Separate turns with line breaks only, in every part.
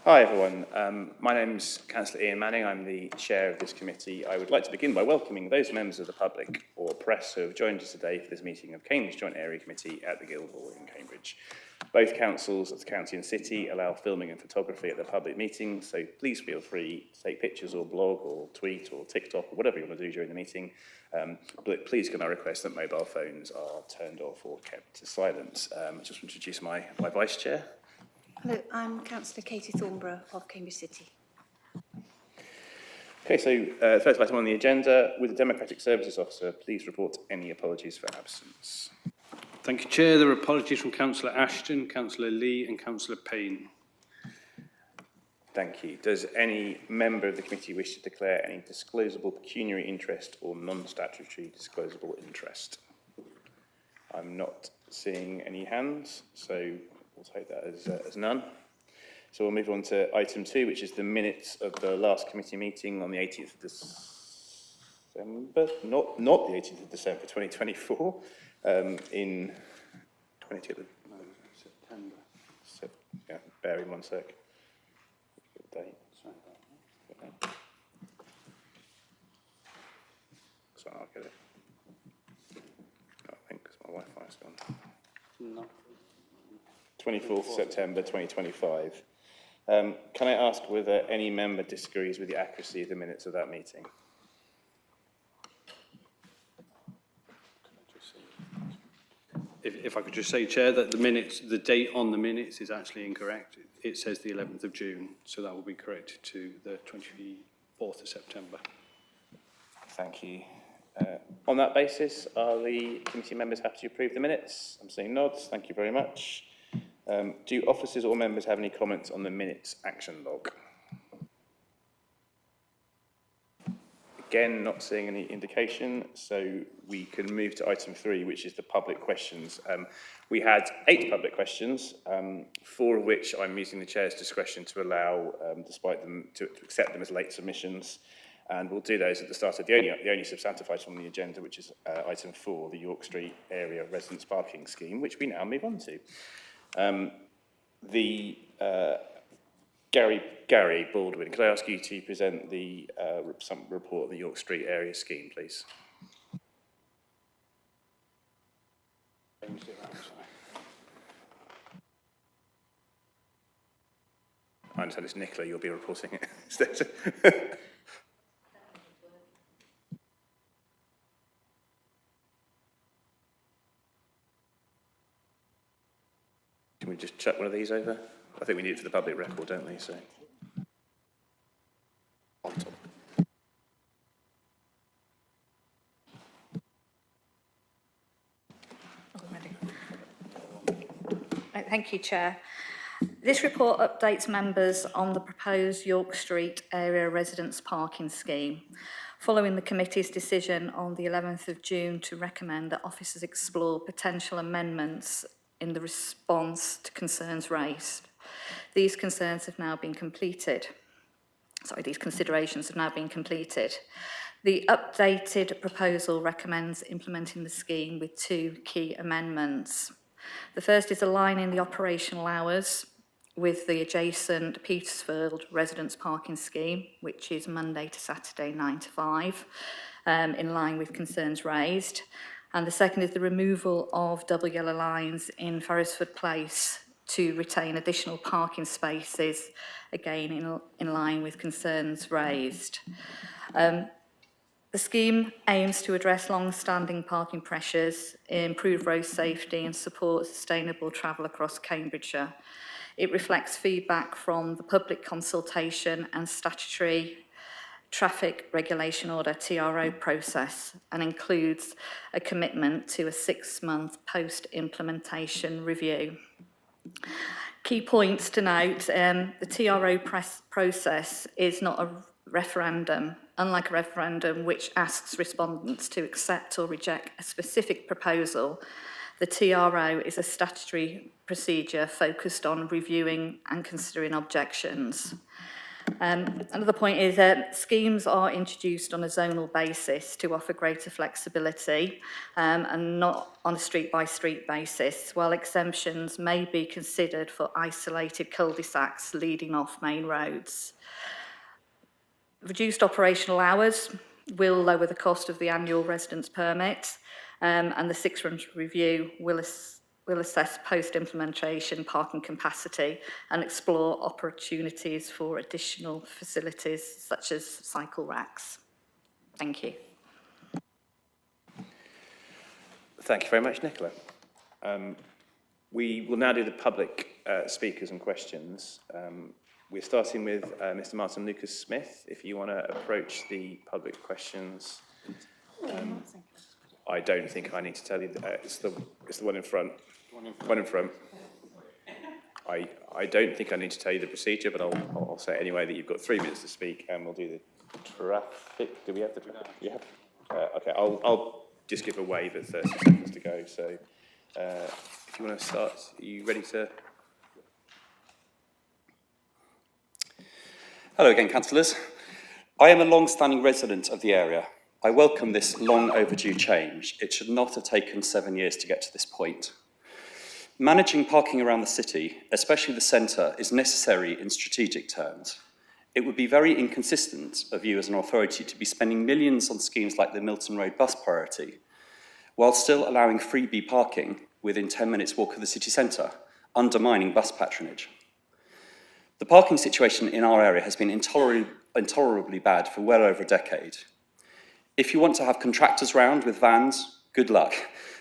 Hi everyone, my name's Councillor Ian Manning. I'm the chair of this committee. I would like to begin by welcoming those members of the public or press who have joined us today for this meeting of Cambridge Joint Area Committee at the Guildhall in Cambridge. Both councils of the county and city allow filming and photography at their public meetings, so please feel free to take pictures or blog or tweet or TikTok or whatever you want to do during the meeting. But please can I request that mobile phones are turned off or kept to silent. I just want to introduce my vice chair.
Hello, I'm Councillor Katie Thornborough of Cambridge City.
Okay, so first item on the agenda, with the Democratic Services Officer, please report any apologies for absence.
Thank you, Chair. There are apologies from Councillor Ashton, Councillor Lee and Councillor Payne.
Thank you. Does any member of the committee wish to declare any disclosable pecuniary interest or non-statutory disclosable interest? I'm not seeing any hands, so we'll take that as none. So we'll move on to item 2, which is the minutes of the last committee meeting on the 18th of December, not the 18th of December 2024, in 20th of September. So, yeah, bear in one sec. Date. So I'll get it. I think because my Wi-Fi's gone.
No.
24th September 2025. Can I ask whether any member disagrees with the accuracy of the minutes of that meeting?
If I could just say, Chair, that the date on the minutes is actually incorrect. It says the 11th of June, so that will be corrected to the 24th of September.
Thank you. On that basis, are the committee members happy to approve the minutes? I'm seeing nods. Thank you very much. Do officers or members have any comments on the minutes action log? Again, not seeing any indication, so we can move to item 3, which is the public questions. We had 8 public questions, 4 of which I'm using the chair's discretion to allow, despite them, to accept them as late submissions. And we'll do those at the start of the only substantive item on the agenda, which is item 4, the York Street Area Residence Parking Scheme, which we now move on to. Gary Baldwin, could I ask you to present the some report of the York Street Area Scheme, please? I understand it's Nicola, you'll be reporting it. Can we just chuck one of these over? I think we need it for the public record, don't we? So. On top.
Thank you, Chair. This report updates members on the proposed York Street Area Residence Parking Scheme, following the committee's decision on the 11th of June to recommend that officers explore potential amendments in the response to concerns raised. These concerns have now been completed. These considerations have now been completed. The updated proposal recommends implementing the scheme with 2 key amendments. The first is aligning the operational hours with the adjacent Petersfield Residence Parking Scheme, which is Monday to Saturday 9 to 5, in line with concerns raised. And the second is the removal of double yellow lines in Ferrisford Place to retain additional parking spaces, again in line with concerns raised. The scheme aims to address long-standing parking pressures, improve road safety and support sustainable travel across Cambridgeshire. It reflects feedback from the public consultation and statutory Traffic Regulation Order TRO process and includes a commitment to a 6-month post-implementation review. Key points to note, the TRO process is not a referendum, unlike a referendum which asks respondents to accept or reject a specific proposal. The TRO is a statutory procedure focused on reviewing and considering objections. Another point is that schemes are introduced on a zonal basis to offer greater flexibility and not on a street-by-street basis, while exemptions may be considered for isolated cul-de-sacs leading off main roads. Reduced operational hours will lower the cost of the annual residence permit, and the six-month review will assess post-implementation parking capacity and explore opportunities for additional facilities such as cycle racks. Thank you.
Thank you very much, Nicola. We will now do the public speakers and questions. We're starting with Mr. Martin Lucas-Smith. If you want to approach the public questions. I don't think I need to tell you. It's the one in front. One in front. I don't think I need to tell you the procedure, but I'll say anyway that you've got 3 minutes to speak, and we'll do the traffic. Do we have the traffic? Yeah. Okay. I'll just give a wave at 30 seconds to go. So, if you want to start, are you ready to?
Hello again, councillors. I am a long-standing resident of the area. I welcome this long overdue change. It should not have taken 7 years to get to this point. Managing parking around the city, especially the centre, is necessary in strategic terms. It would be very inconsistent of you as an authority to be spending millions on schemes like the Milton Road bus priority, while still allowing freebie parking within 10 minutes walk of the city centre, undermining bus patronage. The parking situation in our area has been intolerably bad for well over a decade. If you want to have contractors round with vans, good luck.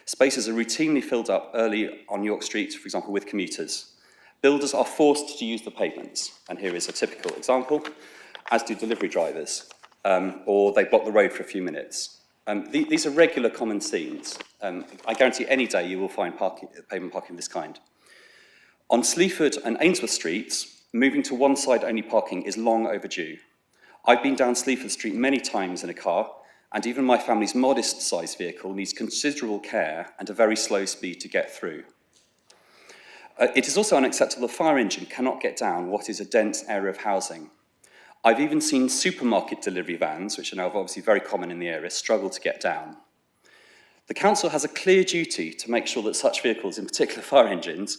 Spaces are routinely filled up early on York Street, for example, with commuters. Builders are forced to use the pavements, and here is a typical example, as do delivery drivers, or they block the road for a few minutes. These are regular common scenes. I guarantee any day you will find pavement parking of this kind. On Sleaford and Ainsworth Streets, moving to one-side-only parking is long overdue. I've been down Sleaford Street many times in a car, and even my family's modest-sized vehicle needs considerable care and a very slow speed to get through. It is also unacceptable a fire engine cannot get down what is a dense area of housing. I've even seen supermarket delivery vans, which are now obviously very common in the area, struggle to get down. The council has a clear duty to make sure that such vehicles, in particular fire engines,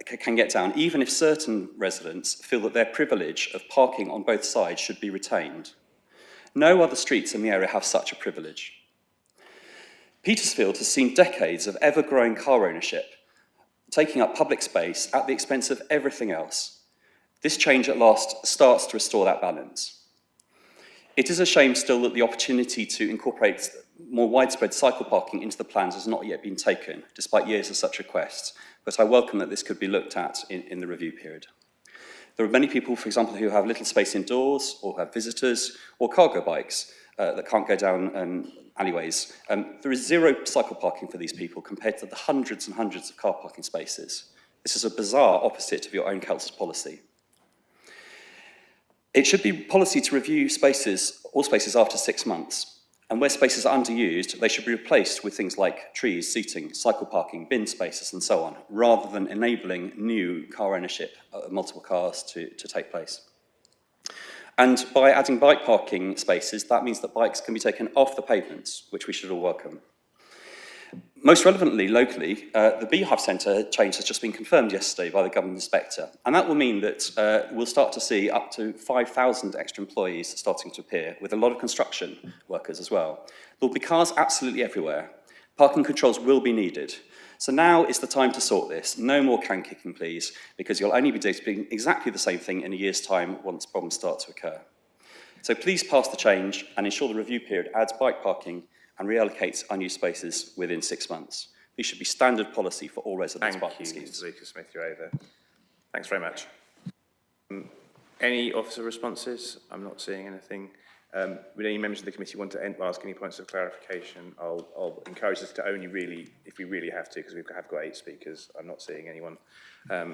can get down, even if certain residents feel that their privilege of parking on both sides should be retained. No other streets in the area have such a privilege. Petersfield has seen decades of ever-growing car ownership, taking up public space at the expense of everything else. This change at last starts to restore that balance. It is a shame still that the opportunity to incorporate more widespread cycle parking into the plans has not yet been taken, despite years of such requests, but I welcome that this could be looked at in the review period. There are many people, for example, who have little space indoors, or have visitors, or cargo bikes that can't go down alleyways. There is zero cycle parking for these people compared to the hundreds and hundreds of car parking spaces. This is a bizarre opposite of your own council's policy. It should be policy to review all spaces after 6 months. And where spaces are underused, they should be replaced with things like trees, seating, cycle parking, bin spaces, and so on, rather than enabling new car ownership, multiple cars to take place. And by adding bike parking spaces, that means that bikes can be taken off the pavements, which we should all welcome. Most relevantly, locally, the Beehive Centre change has just been confirmed yesterday by the government inspector, and that will mean that we'll start to see up to 5,000 extra employees starting to appear, with a lot of construction workers as well. There will be cars absolutely everywhere. Parking controls will be needed. So now is the time to sort this. No more can kicking, please, because you'll only be doing exactly the same thing in a year's time once problems start to occur. So please pass the change and ensure the review period adds bike parking and reallocates unused spaces within 6 months. These should be standard policy for all residents' parking schemes.
Thank you, Mr. Lucas-Smith, you're over. Thanks very much. Any officer responses? I'm not seeing anything. Would any members of the committee want to ask any points of clarification? I'll encourage us to only really, if we really have to, because we have got 8 speakers. I'm not seeing anyone.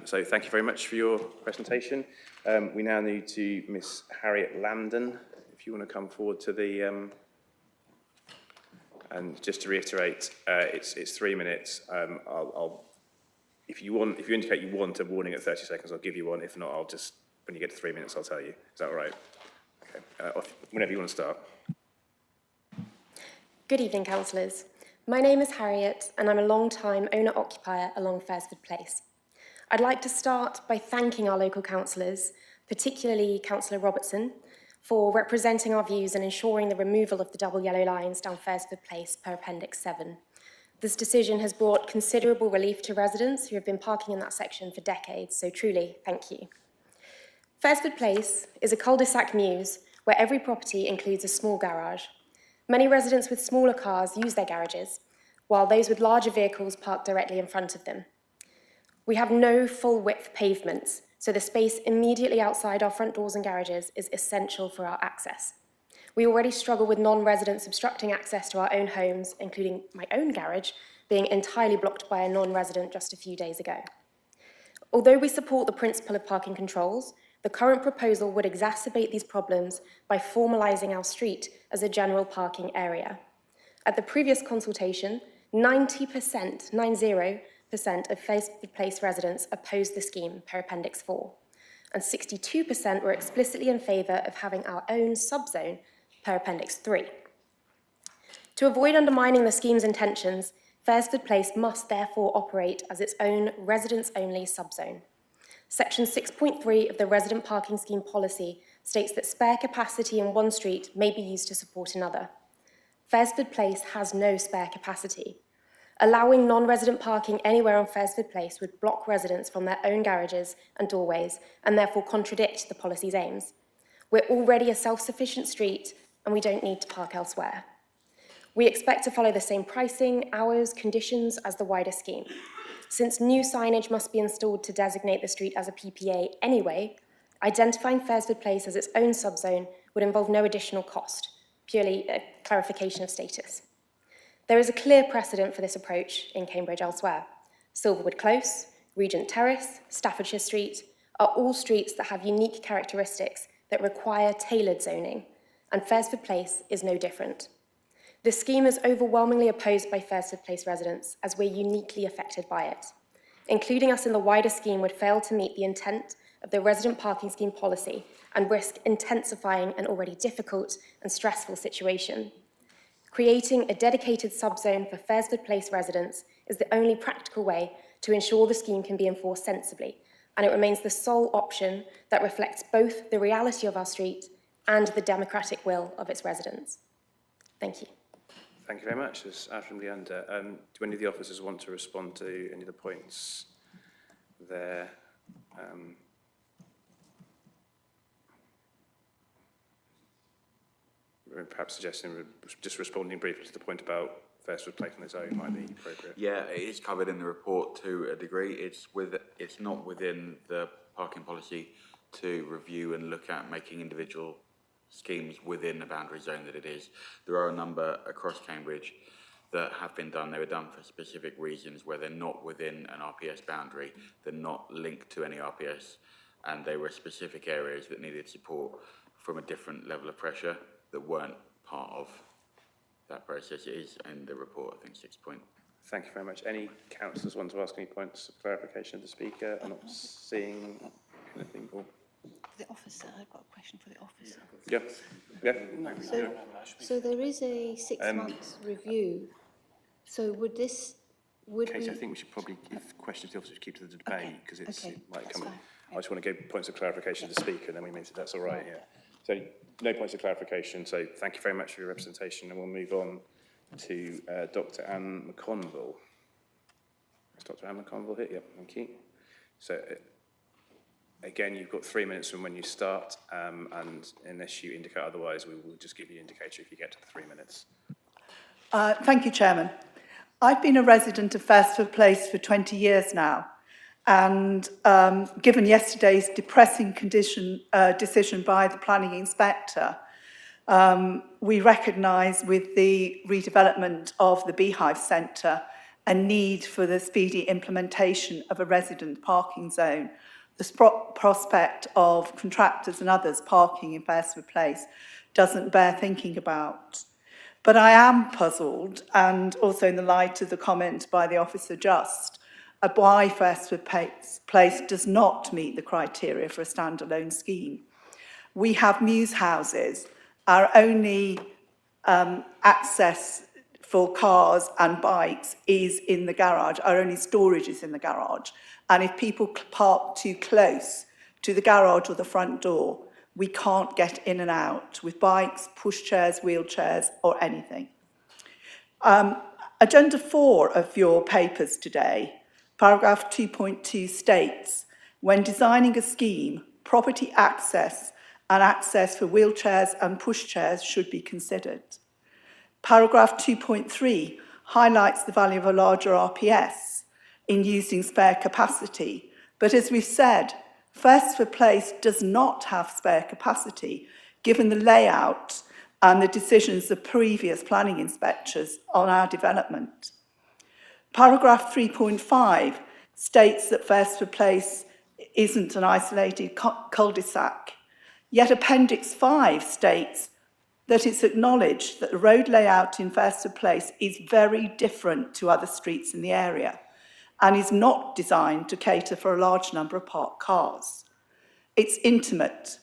So thank you very much for your presentation. We now need to Miss Harriet Lambden, if you want to come forward to the... And just to reiterate, it's 3 minutes. If you indicate you want a warning at 30 seconds, I'll give you one. If not, I'll just when you get to 3 minutes, I'll tell you. Is that all right? Okay, whenever you want to start.
Good evening, councillors. My name is Harriet, and I'm a long-time owner-occupier along Faresford Place. I'd like to start by thanking our local councillors, particularly Councillor Robertson, for representing our views and ensuring the removal of the double yellow lines down Faresford Place per Appendix 7. This decision has brought considerable relief to residents who have been parking in that section for decades, so truly, thank you. Faresford Place is a cul-de-sac mews where every property includes a small garage. Many residents with smaller cars use their garages, while those with larger vehicles park directly in front of them. We have no full-width pavements, so the space immediately outside our front doors and garages is essential for our access. We already struggle with non-residents obstructing access to our own homes, including my own garage, being entirely blocked by a non-resident just a few days ago. Although we support the principle of parking controls, the current proposal would exacerbate these problems by formalising our street as a general parking area. At the previous consultation, 90% of Faresford Place residents opposed the scheme per Appendix 4, and 62% were explicitly in favour of having our own subzone per Appendix 3. To avoid undermining the scheme's intentions, Faresford Place must therefore operate as its own residents-only subzone. Section 6.3 of the Resident Parking Scheme Policy states that spare capacity in one street may be used to support another. Faresford Place has no spare capacity. Allowing non-resident parking anywhere on Faresford Place would block residents from their own garages and doorways and therefore contradict the policy's aims. We're already a self-sufficient street and we don't need to park elsewhere. We expect to follow the same pricing, hours, conditions as the wider scheme. Since new signage must be installed to designate the street as a PPA anyway, identifying Faresford Place as its own subzone would involve no additional cost, purely a clarification of status. There is a clear precedent for this approach in Cambridge elsewhere. Silverwood Close, Regent Terrace, Staffordshire Street are all streets that have unique characteristics that require tailored zoning, and Faresford Place is no different. The scheme is overwhelmingly opposed by Faresford Place residents, as we're uniquely affected by it. Including us in the wider scheme would fail to meet the intent of the Resident Parking Scheme Policy and risk intensifying an already difficult and stressful situation. Creating a dedicated subzone for Faresford Place residents is the only practical way to ensure the scheme can be enforced sensibly, and it remains the sole option that reflects both the reality of our street and the democratic will of its residents. Thank you.
Thank you very much. As Ashram Leander, do any of the officers want to respond to any of the points there? Perhaps suggesting just responding briefly to the point about Faresford Place on its own might be appropriate.
Yeah, it is covered in the report to a degree. It's not within the parking policy to review and look at making individual schemes within the boundary zone that it is. There are a number across Cambridge that have been done. They were done for specific reasons where they're not within an RPS boundary, they're not linked to any RPS, and they were specific areas that needed support from a different level of pressure that weren't part of that process. It is in the report, I think 6 point.
Thank you very much. Any councillors want to ask any points of clarification of the speaker? I'm not seeing anything.
The officer, I've got a question for the officer.
Yeah.
So there is a 6 months review. So would
Kate,
we?
I think we should probably give questions to the officers, keep to the debate, because it might
that's
come.
fine.
I just want to give points of clarification to the speaker, and then we move to that's all right. Yeah. So no points of clarification. So thank you very much for your representation, and we'll move on to Dr. Anne McConville. Is Dr. Anne McConville here? Yep. Thank you. So. Again, you've got 3 minutes from when you start, and unless you indicate otherwise, we will just give you an indicator if you get to the 3 minutes.
Thank you, Chairman. I've been a resident of Faresford Place for 20 years now, and given yesterday's depressing decision by the planning inspector, we recognise with the redevelopment of the Beehive Centre a need for the speedy implementation of a resident parking zone. The prospect of contractors and others parking in Faresford Place doesn't bear thinking about. But I am puzzled, and also in the light of the comment by the officer just, why Firstwood Place does not meet the criteria for a standalone scheme. We have Muse houses. Our only access for cars and bikes is in the garage. Our only storage is in the garage. And if people park too close to the garage or the front door, we can't get in and out with bikes, pushchairs, wheelchairs, or anything. Agenda 4 of your papers today, paragraph 2.2 states, when designing a scheme, property access and access for wheelchairs and pushchairs should be considered. Paragraph 2.3 highlights the value of a larger RPS in using spare capacity. But as we've said, Firstwood Place does not have spare capacity, given the layout and the decisions of previous planning inspectors on our development. Paragraph 3.5 states that Firstwood Place isn't an isolated cul-de-sac, yet Appendix 5 states that it's acknowledged that the road layout in Firstwood Place is very different to other streets in the area and is not designed to cater for a large number of parked cars. It's intimate.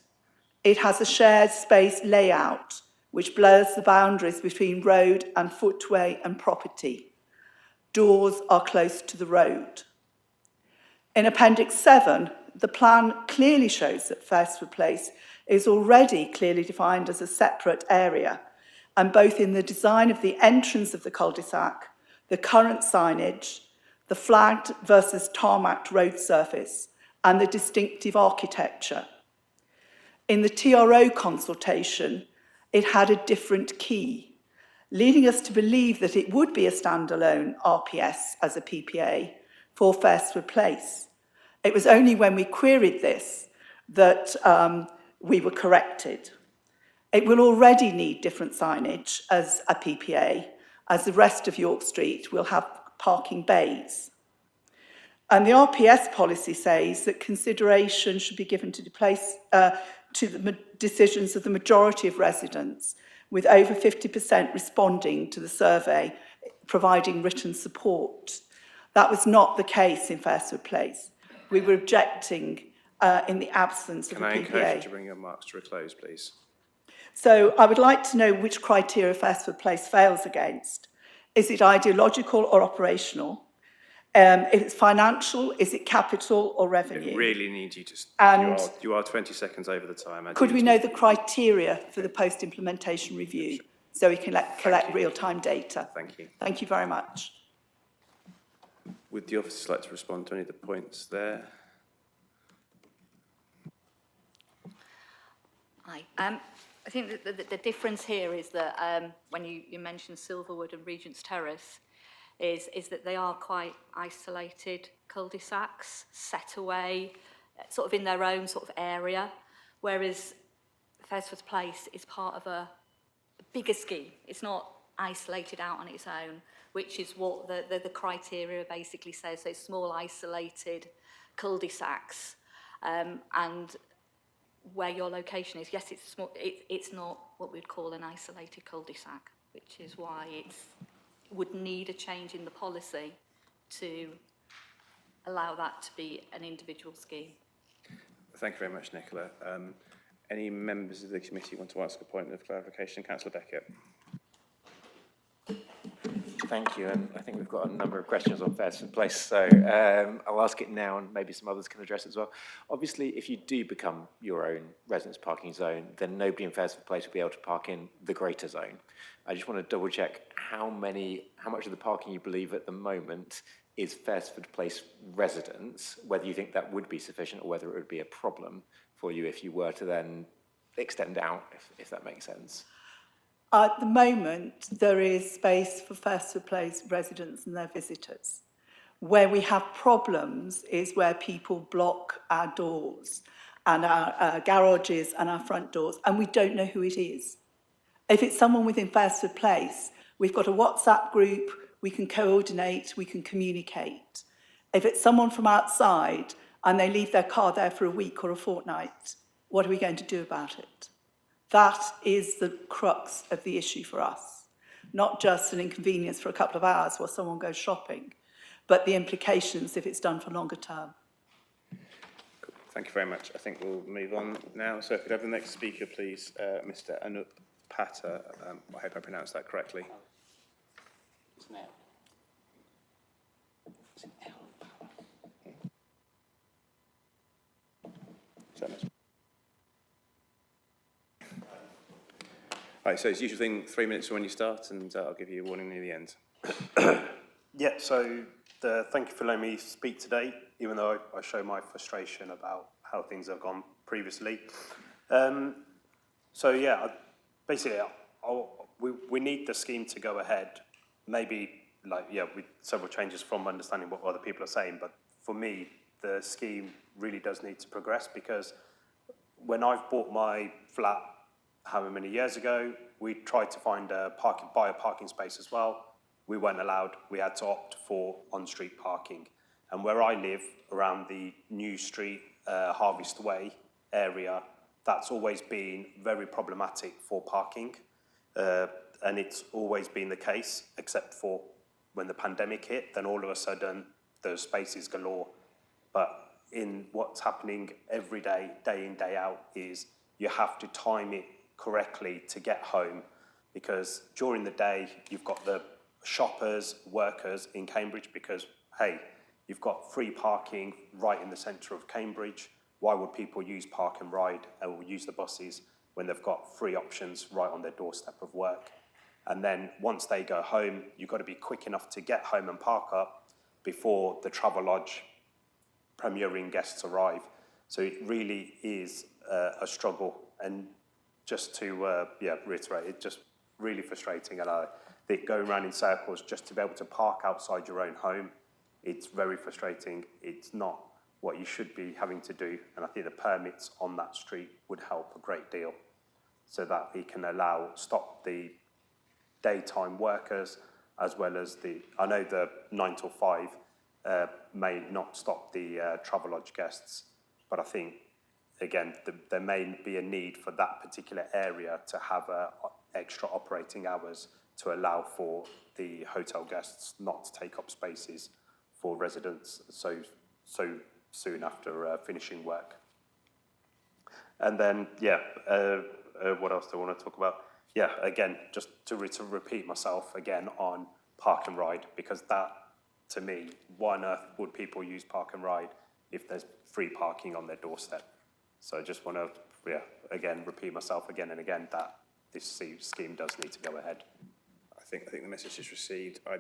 It has a shared space layout which blurs the boundaries between road and footway and property. Doors are close to the road. In Appendix 7, the plan clearly shows that Firstwood Place is already clearly defined as a separate area, and both in the design of the entrance of the cul-de-sac, the current signage, the flagged versus tarmacked road surface, and the distinctive architecture. In the TRO consultation, it had a different key, leading us to believe that it would be a standalone RPS as a PPA for Firstwood Place. It was only when we queried this that we were corrected. It will already need different signage as a PPA, as the rest of York Street will have parking bays. And the RPS policy says that consideration should be given to the decisions of the majority of residents, with over 50% responding to the survey, providing written support. That was not the case in Firstwood Place. We were objecting in the absence of a PPA.
Can I encourage you to bring your remarks to a close, please?
So I would like to know which criteria Firstwood Place fails against. Is it ideological or operational? If it's financial, is it capital or revenue?
I really need you to...
And
you are 20 seconds over the time.
could we know the criteria for the post-implementation review so we can collect real-time data?
Thank you.
Thank you very much.
Would the officers like to respond to any of the points there?
Hi. I think that the difference here is that when you mentioned Silverwood and Regent's Terrace, is that they are quite isolated cul-de-sacs, set away, sort of in their own sort of area, whereas Firstwood Place is part of a bigger scheme. It's not isolated out on its own, which is what the criteria basically says. So small, isolated cul-de-sacs, and where your location is. Yes, it's small. It's not what we'd call an isolated cul-de-sac, which is why it would need a change in the policy to allow that to be an individual scheme.
Thank you very much, Nicola. Any members of the committee want to ask a point of clarification? Councillor Beckett.
Thank you, and I think we've got a number of questions on Firstwood Place, so I'll ask it now and maybe some others can address it as well. Obviously, if you do become your own residence parking zone, then nobody in Firstwood Place will be able to park in the greater zone. I just want to double check how much of the parking you believe at the moment is Firstwood Place residents, whether you think that would be sufficient or whether it would be a problem for you if you were to then extend out, if that makes sense.
At the moment, there is space for Firstwood Place residents and their visitors. Where we have problems is where people block our doors and our garages and our front doors, and we don't know who it is. If it's someone within Firstwood Place, we've got a WhatsApp group, we can coordinate, we can communicate. If it's someone from outside and they leave their car there for a week or a fortnight, what are we going to do about it? That is the crux of the issue for us. Not just an inconvenience for a couple of hours while someone goes shopping, but the implications if it's done for longer term.
Thank you very much. I think we'll move on now. So if we could have the next speaker, please, Mr. Anup Patta. I hope I pronounced that correctly. Right, so it's usual thing, 3 minutes from when you start, and I'll give you a warning near the end.
Yeah, so thank you for letting me speak today, even though I show my frustration about how things have gone previously. So yeah, basically, we need the scheme to go ahead. Maybe, with several changes from understanding what other people are saying, but for me, the scheme really does need to progress, because when I've bought my flat, however many years ago, we tried to buy a parking space as well. We weren't allowed. We had to opt for on-street parking. And where I live, around the New Street, Harvest Way area, that's always been very problematic for parking. And it's always been the case, except for when the pandemic hit, then all of a sudden, there's spaces galore. But in what's happening every day, day in, day out, is you have to time it correctly to get home, because during the day, you've got the shoppers, workers in Cambridge, because, hey, you've got free parking right in the centre of Cambridge. Why would people use Park and Ride and use the buses when they've got free options right on their doorstep of work? And then once they go home, you've got to be quick enough to get home and park up before the Travelodge premiering guests arrive. So it really is a struggle. And just to reiterate, it's just really frustrating. And going around in circles just to be able to park outside your own home, it's very frustrating. It's not what you should be having to do. And I think the permits on that street would help a great deal, so that it can stop the daytime workers, as well as I know the 9 till 5 may not stop the Travelodge guests, but I think, again, there may be a need for that particular area to have extra operating hours to allow for the hotel guests not to take up spaces for residents so soon after finishing work. And then, what else do I want to talk about? Yeah, again, just to repeat myself again on Park and Ride, because that, to me, why on earth would people use Park and Ride if there's free parking on their doorstep? So I just want to, again, repeat myself again and again that this scheme does need to go ahead.
I think the message is received. I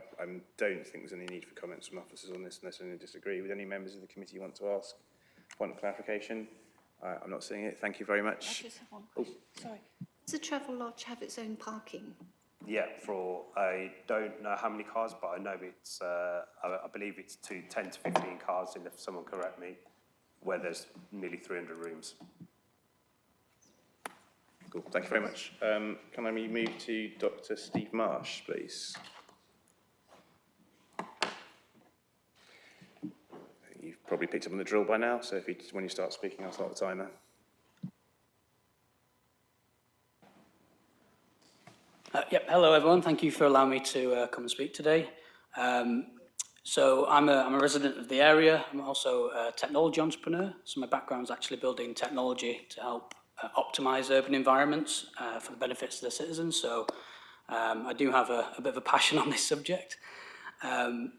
don't think there's any need for comments from officers on this unless anyone disagree. Would any members of the committee want to ask? Want clarification? I'm not seeing it. Thank you very much.
I just have one question. Sorry. Does the Travelodge have its own parking?
Yeah, I don't know how many cars, but I know it's, I believe it's 10 to 15 cars, and if someone correct me, where there's nearly 300 rooms.
Cool, thank you very much. Can I move to Dr. Steve Marsh, please? You've probably picked up on the drill by now, so when you start speaking, I'll start the timer.
Hello everyone, thank you for allowing me to come and speak today. So I'm a resident of the area. I'm also a technology entrepreneur, so my background is actually building technology to help optimize urban environments for the benefits of the citizens. So I do have a bit of a passion on this subject.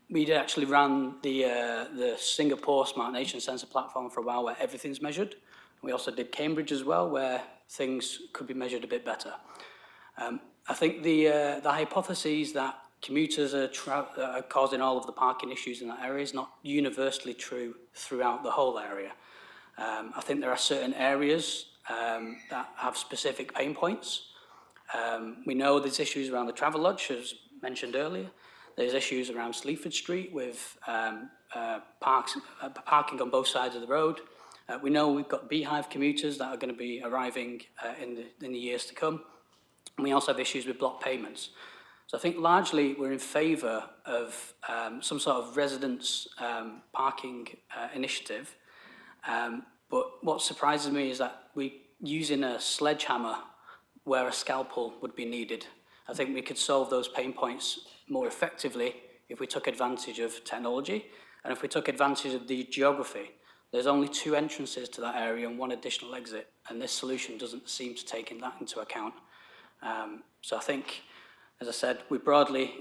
We did actually run the Singapore Smart Nation Sensor platform for a while, where everything's measured. We also did Cambridge as well, where things could be measured a bit better. I think the hypothesis that commuters are causing all of the parking issues in that area is not universally true throughout the whole area. I think there are certain areas that have specific pain points. We know there's issues around the Travelodge, as mentioned earlier. There's issues around Sleaford Street with parking on both sides of the road. We know we've got Beehive commuters that are going to be arriving in the years to come. And we also have issues with block payments. So I think largely we're in favour of some sort of residents parking initiative. But what surprises me is that we're using a sledgehammer where a scalpel would be needed. I think we could solve those pain points more effectively if we took advantage of technology and if we took advantage of the geography. There's only 2 entrances to that area and 1 additional exit, and this solution doesn't seem to take that into account. So I think, as I said, we're broadly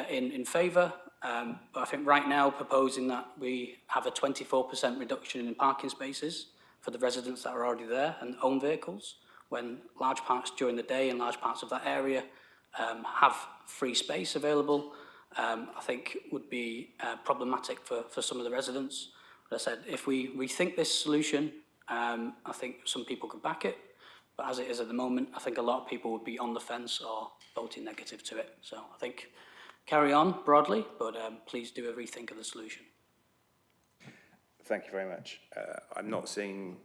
in favour, but I think right now proposing that we have a 24% reduction in parking spaces for the residents that are already there and own vehicles, when large parts during the day and large parts of that area have free space available, I think would be problematic for some of the residents. But I said, if we rethink this solution, I think some people could back it. But as it is at the moment, I think a lot of people would be on the fence or voting negative to it. So I think carry on broadly, but please do a rethink of the solution.
Thank you very much. I'm not thinking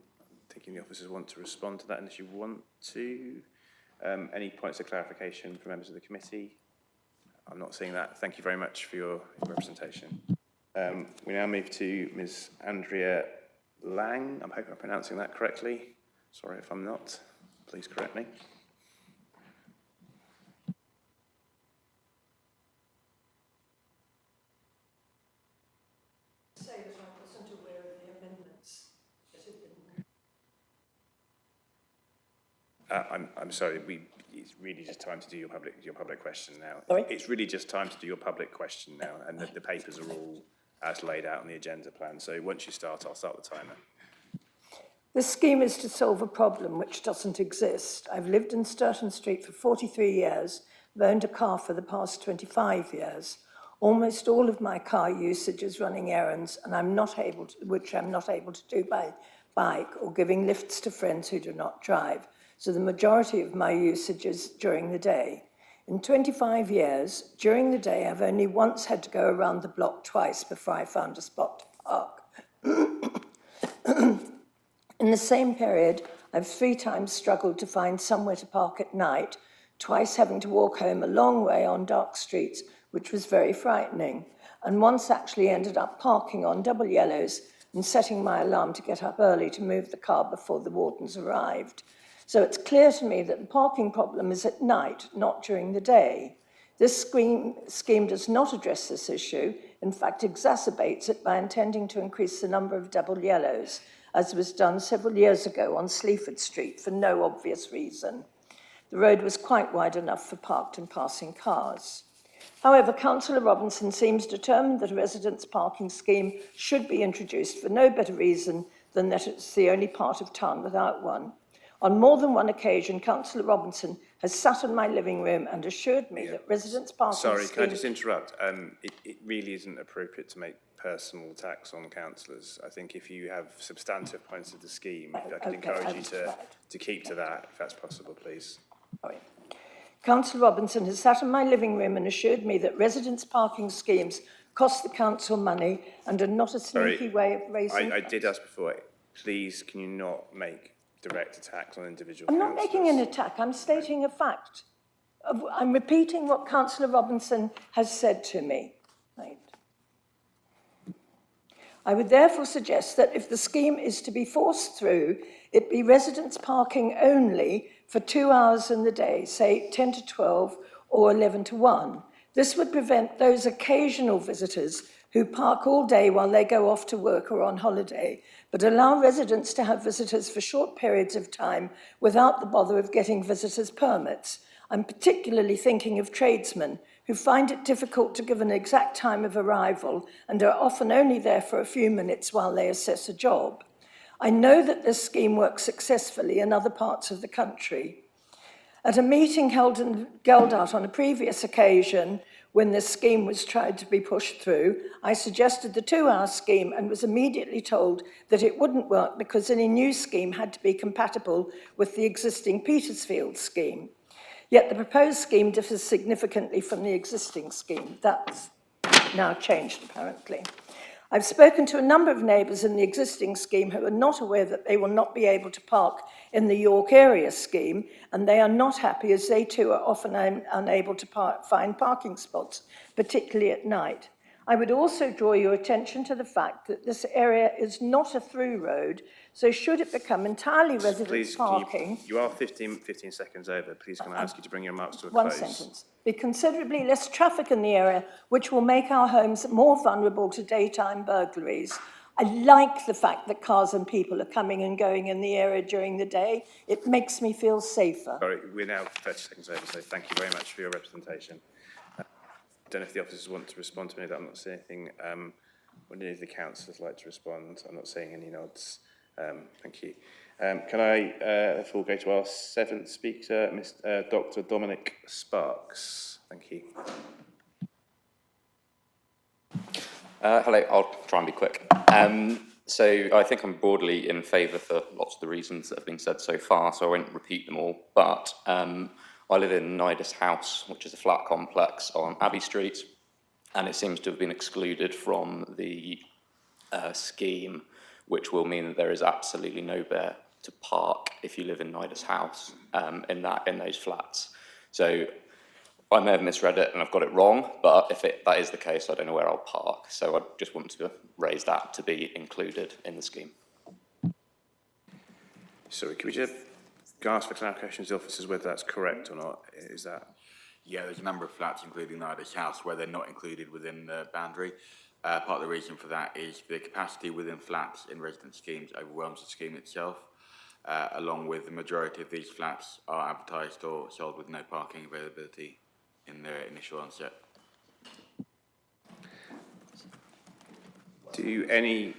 the officers want to respond to that unless you want to. Any points of clarification from members of the committee? I'm not seeing that. Thank you very much for your representation. We now move to Ms. Andrea Lang. I'm hoping I'm pronouncing that correctly. Sorry if I'm not. Please correct me.
Say that I wasn't aware of the amendments that had been.
I'm sorry. It's really just time to do your public question now.
Sorry?
It's really just time to do your public question now, and the papers are all as laid out on the agenda plan. So once you start, I'll start the timer.
This scheme is to solve a problem which doesn't exist. I've lived in Sturton Street for 43 years. I've owned a car for the past 25 years. Almost all of my car usage is running errands, and which I'm not able to do by bike or giving lifts to friends who do not drive. So the majority of my usage is during the day. In 25 years, during the day, I've only once had to go around the block twice before I found a spot to park. In the same period, I've 3 times struggled to find somewhere to park at night, twice having to walk home a long way on dark streets, which was very frightening, and once actually ended up parking on double yellows and setting my alarm to get up early to move the car before the wardens arrived. So it's clear to me that the parking problem is at night, not during the day. This scheme does not address this issue, in fact exacerbates it by intending to increase the number of double yellows, as was done several years ago on Sleaford Street for no obvious reason. The road was quite wide enough for parked and passing cars. However, Councillor Robinson seems determined that a residents' parking scheme should be introduced for no better reason than that it's the only part of town without one. On more than one occasion, Councillor Robinson has sat in my living room and assured me that residents' parking
Sorry,
scheme...
can I just interrupt? It really isn't appropriate to make personal attacks on councillors. I think if you have substantive points of the scheme, I could encourage you to keep to that, if that's possible, please.
Sorry. Councillor Robinson has sat in my living room and assured me that residents' parking schemes cost the council money and are not a sneaky way of raising...
I did ask before, please can you not make direct attacks on individual
I'm
councillors?
not making an attack, I'm stating a fact. I'm repeating what Councillor Robinson has said to me. Right. I would therefore suggest that if the scheme is to be forced through, it be residents parking only for 2 hours in the day, say 10 to 12 or 11 to 1. This would prevent those occasional visitors who park all day while they go off to work or on holiday, but allow residents to have visitors for short periods of time without the bother of getting visitors' permits. I'm particularly thinking of tradesmen who find it difficult to give an exact time of arrival and are often only there for a few minutes while they assess a job. I know that this scheme works successfully in other parts of the country. At a meeting held in Geldart on a previous occasion, when this scheme was tried to be pushed through, I suggested the 2-hour scheme and was immediately told that it wouldn't work because any new scheme had to be compatible with the existing Petersfield scheme. Yet the proposed scheme differs significantly from the existing scheme. That's now changed, apparently. I've spoken to a number of neighbours in the existing scheme who are not aware that they will not be able to park in the York area scheme, and they are not happy as they too are often unable to find parking spots, particularly at night. I would also draw your attention to the fact that this area is not a through road, so should it become entirely residence
Please,
parking,
you are 15 seconds over. Please can I ask you to bring your remarks to a
one
close?
sentence, be considerably less traffic in the area, which will make our homes more vulnerable to daytime burglaries. I like the fact that cars and people are coming and going in the area during the day. It makes me feel safer.
Sorry, we're now 30 seconds over, so thank you very much for your representation. I don't know if the officers want to respond to any of that. I'm not seeing anything. Would any of the councillors like to respond? I'm not seeing any nods. Thank you. Can I therefore go to our seventh speaker, Dr. Dominic Sparks? Thank you.
Hello, I'll try and be quick. So I think I'm broadly in favour for lots of the reasons that have been said so far, so I won't repeat them all. But I live in Nidus House, which is a flat complex on Abbey Street, and it seems to have been excluded from the scheme, which will mean that there is absolutely nowhere to park if you live in Nidus House in those flats. So I may have misread it and I've got it wrong, but if that is the case, I don't know where I'll park. So I just want to raise that to be included in the scheme.
Sorry, can we just ask for clarification to the officers whether that's correct or not? Is that?
Yeah, there's a number of flats, including Nidus House, where they're not included within the boundary. Part of the reason for that is the capacity within flats in residence schemes overwhelms the scheme itself, along with the majority of these flats are advertised or sold with no parking availability in their initial onset.
Do any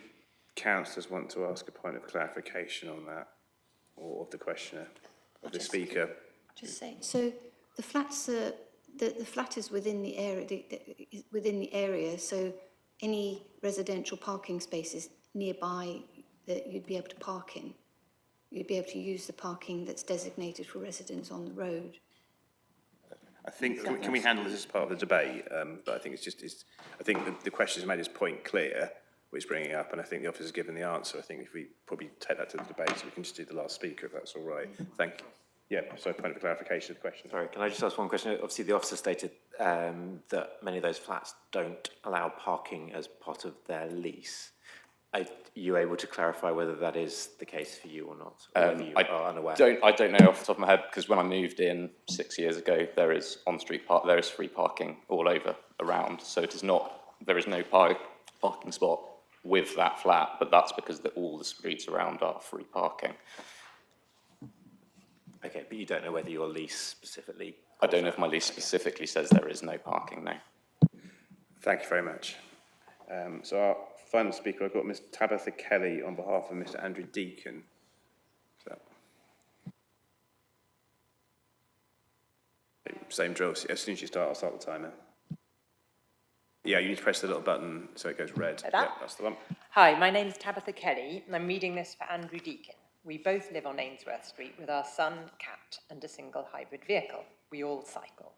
councillors want to ask a point of clarification on that, or of the questioner, of the speaker?
Just say, so the flats are, the flat is within the area, so any residential parking spaces nearby that you'd be able to park in, you'd be able to use the parking that's designated for residents on the road.
I think, can we handle this as part of the debate? But I think I think the question has made his point clear, what he's bringing up, and I think the officer's given the answer. I think if we probably take that to the debate, so we can just do the last speaker, if that's all right. Thank you. Yeah, so point of clarification of the question.
Sorry, can I just ask one question? Obviously, the officer stated that many of those flats don't allow parking as part of their lease. Are you able to clarify whether that is the case for you or not? Or whether you are unaware?
I don't know off the top of my head, because when I moved in 6 years ago, there is free parking all over around. So there is no parking spot with that flat, but that's because all the streets around are free parking.
Okay, but you don't know whether your lease specifically...
I don't know if my lease specifically says there is no parking, no.
Thank you very much. So our final speaker, I've got Ms. Tabitha Kelly on behalf of Mr. Andrew Deacon. Same drill. As soon as you start, I'll start the timer. Yeah, you need to press the little button so it goes red.
Like that?
Yep, that's the one.
Hi, my name is Tabitha Kelly, and I'm reading this for Andrew Deacon. We both live on Ainsworth Street with our son, cat, and a single hybrid vehicle. We all cycle.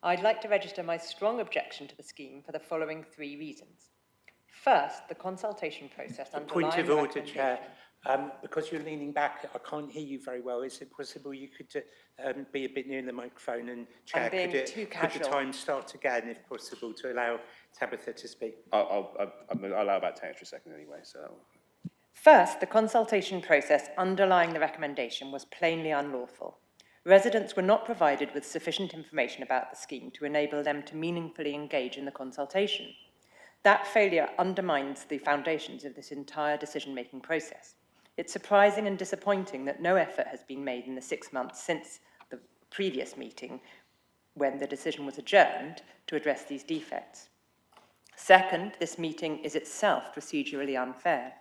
I'd like to register my strong objection to the scheme for the following 3 reasons. First, the consultation process underlying
Point of
the
order, Chair.
recommendation.
Because you're leaning back, I can't hear you very well. Is it possible you could be a bit near the microphone, and Chair,
I'm being too
could
casual.
the time start again, if possible, to allow Tabitha to speak?
I'll allow about 10 extra seconds anyway, so...
First, the consultation process underlying the recommendation was plainly unlawful. Residents were not provided with sufficient information about the scheme to enable them to meaningfully engage in the consultation. That failure undermines the foundations of this entire decision-making process. It's surprising and disappointing that no effort has been made in the 6 months since the previous meeting, when the decision was adjourned, to address these defects. Second, this meeting is itself procedurally unfair.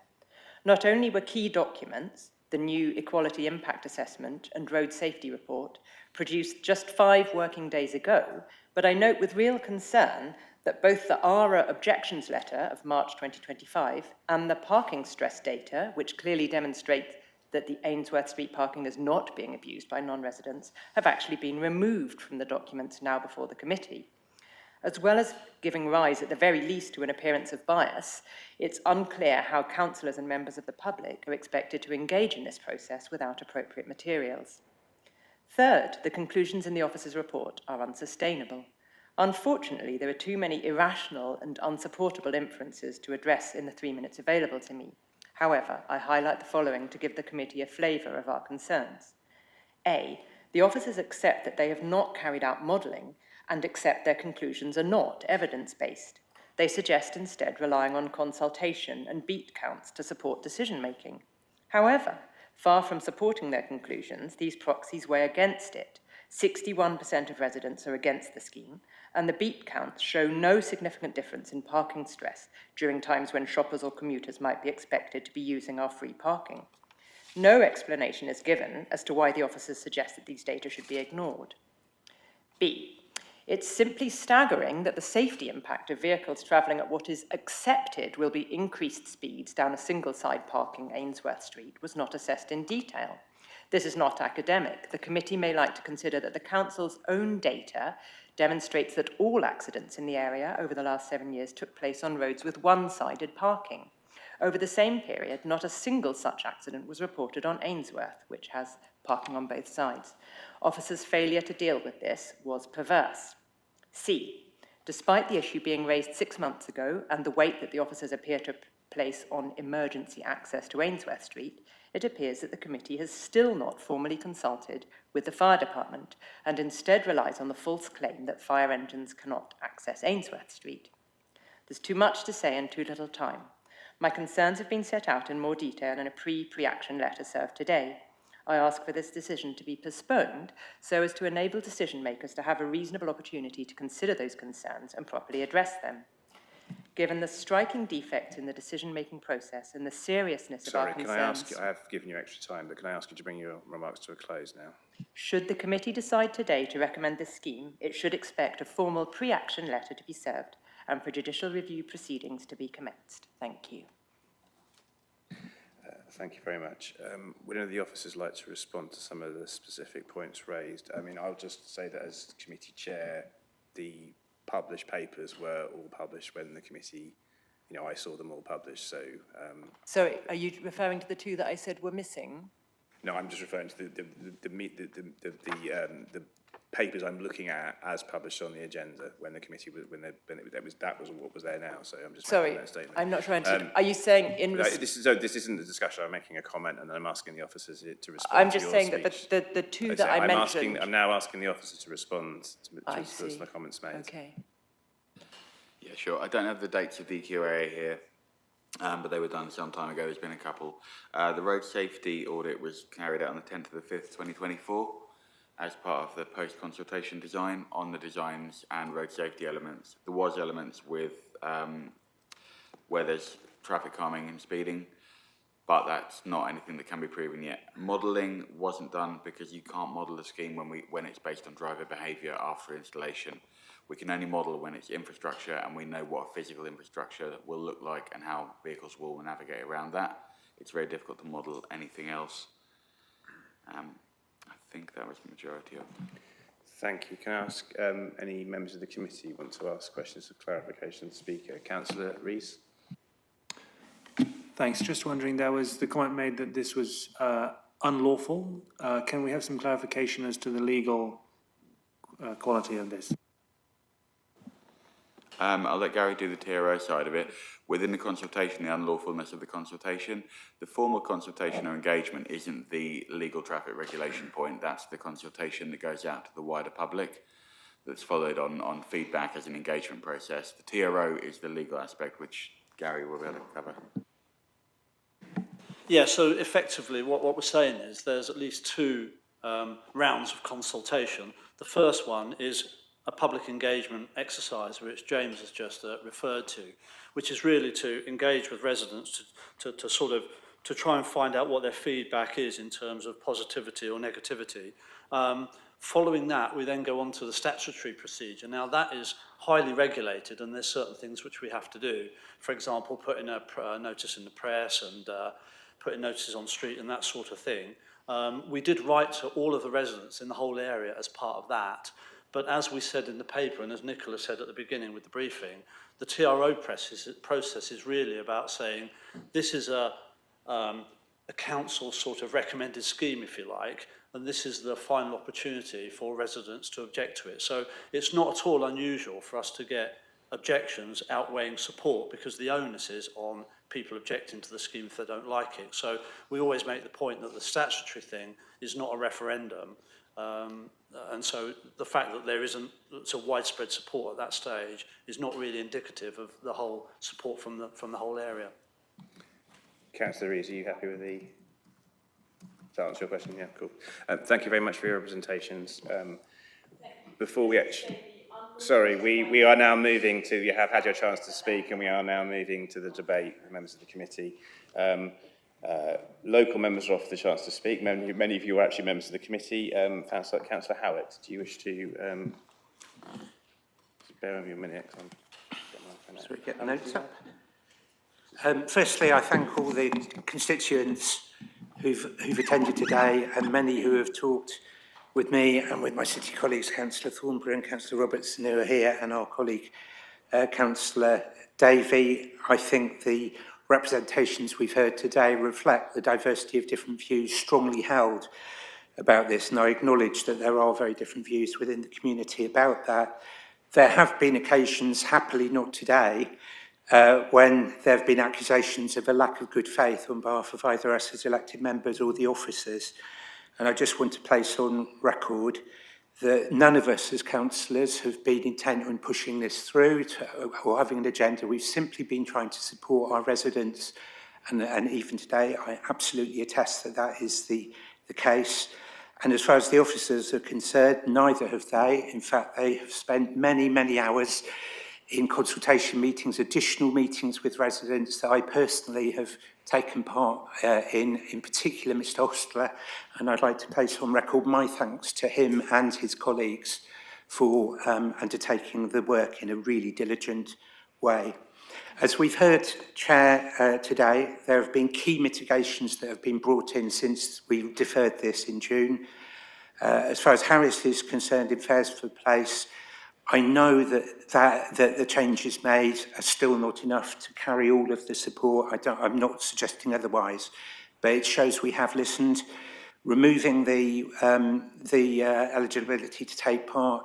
Not only were key documents, the new Equality Impact Assessment and Road Safety Report, produced just 5 working days ago, but I note with real concern that both the ARA objections letter of March 2025 and the parking stress data, which clearly demonstrate that the Ainsworth Street parking is not being abused by non-residents, have actually been removed from the documents now before the committee. As well as giving rise, at the very least, to an appearance of bias, it's unclear how councillors and members of the public are expected to engage in this process without appropriate materials. Third, the conclusions in the officer's report are unsustainable. Unfortunately, there are too many irrational and unsupportable inferences to address in the 3 minutes available to me. However, I highlight the following to give the committee a flavour of our concerns. A, the officers accept that they have not carried out modelling and accept their conclusions are not evidence-based. They suggest instead relying on consultation and beat counts to support decision-making. However, far from supporting their conclusions, these proxies weigh against it. 61% of residents are against the scheme, and the beat counts show no significant difference in parking stress during times when shoppers or commuters might be expected to be using our free parking. No explanation is given as to why the officers suggest that these data should be ignored. B, it's simply staggering that the safety impact of vehicles travelling at what is accepted will be increased speeds down a single-side parking Ainsworth Street was not assessed in detail. This is not academic. The committee may like to consider that the council's own data demonstrates that all accidents in the area over the last 7 years took place on roads with one-sided parking. Over the same period, not a single such accident was reported on Ainsworth, which has parking on both sides. Officers' failure to deal with this was perverse. C, despite the issue being raised 6 months ago and the weight that the officers appear to place on emergency access to Ainsworth Street, it appears that the committee has still not formally consulted with the fire department and instead relies on the false claim that fire engines cannot access Ainsworth Street. There's too much to say in too little time. My concerns have been set out in more detail in a pre-action letter served today. I ask for this decision to be postponed so as to enable decision makers to have a reasonable opportunity to consider those concerns and properly address them. Given the striking defects in the decision-making process and the seriousness of our concerns...
I have given you extra time, but can I ask you to bring your remarks to a close now?
Should the committee decide today to recommend this scheme, it should expect a formal pre-action letter to be served and for judicial review proceedings to be commenced. Thank you.
Thank you very much. Would any of the officers like to respond to some of the specific points raised? I mean, I'll just say that as committee chair, the published papers were all published when the committee, I saw them all published, so...
Sorry, are you referring to the two that I said were missing?
No, I'm just referring to the papers I'm looking at as published on the agenda when the committee was, that was what was there now, so I'm just making that statement.
I'm not sure I understood. Are you saying in...
this isn't the discussion, I'm making a comment and then I'm asking the officers to respond
I'm
to
just
your
saying
speech.
that the two that I mentioned...
I'm now asking the officers to respond to the comments made.
Okay.
Yeah, sure. I don't have the dates of the EQA here, but they were done some time ago. There's been a couple. The road safety audit was carried out on the 10th of the 5th, 2024, as part of the post-consultation design on the designs and road safety elements. There was elements with where there's traffic calming and speeding, but that's not anything that can be proven yet. Modelling wasn't done because you can't model a scheme when it's based on driver behaviour after installation. We can only model when it's infrastructure and we know what a physical infrastructure will look like and how vehicles will navigate around that. It's very difficult to model anything else. I think that was the majority of them.
Thank you. Can I ask any members of the committee want to ask questions of clarification? Speaker, Councillor Rees.
Thanks. Just wondering, there was the comment made that this was unlawful. Can we have some clarification as to the legal quality of this?
I'll let Gary do the TRO side of it. Within the consultation, the unlawfulness of the consultation, the formal consultation or engagement isn't the legal traffic regulation point. That's the consultation that goes out to the wider public that's followed on feedback as an engagement process. The TRO is the legal aspect, which Gary will be able to cover.
Yeah, so effectively what we're saying is there's at least two rounds of consultation. The first one is a public engagement exercise, which James has just referred to, which is really to engage with residents to try and find out what their feedback is in terms of positivity or negativity. Following that, we then go on to the statutory procedure. Now, that is highly regulated, and there's certain things which we have to do. For example, putting a notice in the press and putting notices on the street and that sort of thing. We did write to all of the residents in the whole area as part of that. But as we said in the paper, and as Nicola said at the beginning with the briefing, the TRO process is really about saying this is a council sort of recommended scheme, if you like, and this is the final opportunity for residents to object to it. So it's not at all unusual for us to get objections outweighing support, because the onus is on people objecting to the scheme if they don't like it. So we always make the point that the statutory thing is not a referendum, and so the fact that there isn't so widespread support at that stage is not really indicative of the whole support from the whole area.
Councillor Rees, are you happy with the... To answer your question, yeah, cool. Thank you very much for your representations. Before we actually... Sorry, we are now moving to... You have had your chance to speak, and we are now moving to the debate, members of the committee. Local members are offered the chance to speak. Many of you are actually members of the committee. Councillor Howitt, do you wish to... bear with me a minute.
Shall we get the notes up? Firstly, I thank all the constituents who've attended today, and many who have talked with me and with my city colleagues, Councillor Thornbury and Councillor Robertson, who are here, and our colleague, Councillor Davey. I think the representations we've heard today reflect the diversity of different views strongly held about this, and I acknowledge that there are very different views within the community about that. There have been occasions, happily not today, when there have been accusations of a lack of good faith on behalf of either us as elected members or the officers. And I just want to place on record that none of us as councillors have been intent on pushing this through or having an agenda. We've simply been trying to support our residents, and even today I absolutely attest that that is the case. And as far as the officers are concerned, neither have they. In fact, they have spent many, many hours in consultation meetings, additional meetings with residents that I personally have taken part in particular Mr Hostler, and I'd like to place on record my thanks to him and his colleagues for undertaking the work in a really diligent way. As we've heard, Chair, today, there have been key mitigations that have been brought in since we deferred this in June. As far as Harris is concerned in Faresford Place, I know that the changes made are still not enough to carry all of the support. I'm not suggesting otherwise, but it shows we have listened. Removing the eligibility to take part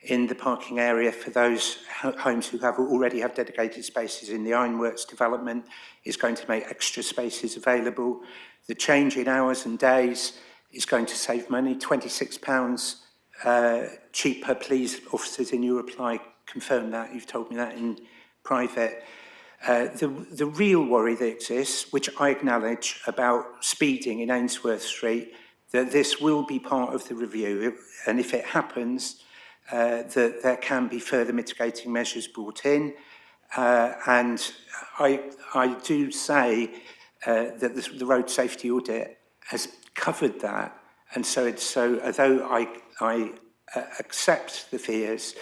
in the parking area for those homes who already have dedicated spaces in the Ironworks development is going to make extra spaces available. The change in hours and days is going to save money, £26 cheaper. Please, officers, in your reply, confirm that. You've told me that in private. The real worry that exists, which I acknowledge, about speeding in Ainsworth Street, that this will be part of the review, and if it happens, that there can be further mitigating measures brought in. And I do say that the road safety audit has covered that, and so although I accept the fears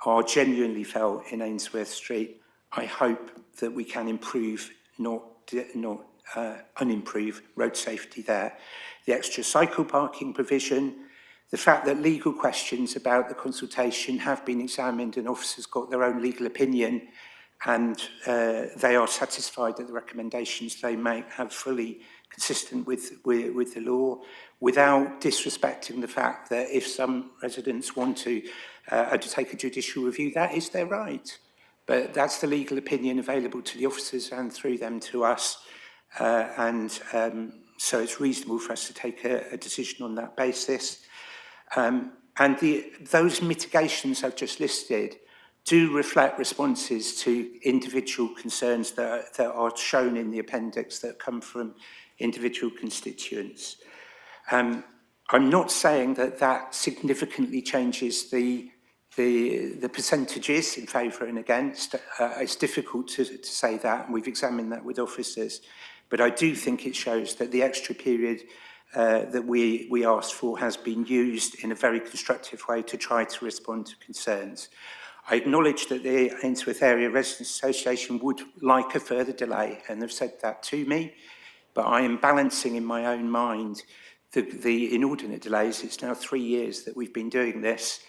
are genuinely felt in Ainsworth Street, I hope that we can improve, not unimprove road safety there. The extra cycle parking provision, the fact that legal questions about the consultation have been examined and officers got their own legal opinion, and they are satisfied that the recommendations they make have fully consistent with the law, without disrespecting the fact that if some residents want to undertake a judicial review, that is their right. But that's the legal opinion available to the officers and through them to us. So it's reasonable for us to take a decision on that basis. And those mitigations I've just listed do reflect responses to individual concerns that are shown in the appendix that come from individual constituents. I'm not saying that significantly changes the percentages in favour and against. It's difficult to say that, and we've examined that with officers. But I do think it shows that the extra period that we asked for has been used in a very constructive way to try to respond to concerns. I acknowledge that the Ainsworth Area Residents Association would like a further delay, and they've said that to me, but I am balancing in my own mind the inordinate delays. It's now 3 years that we've been doing this,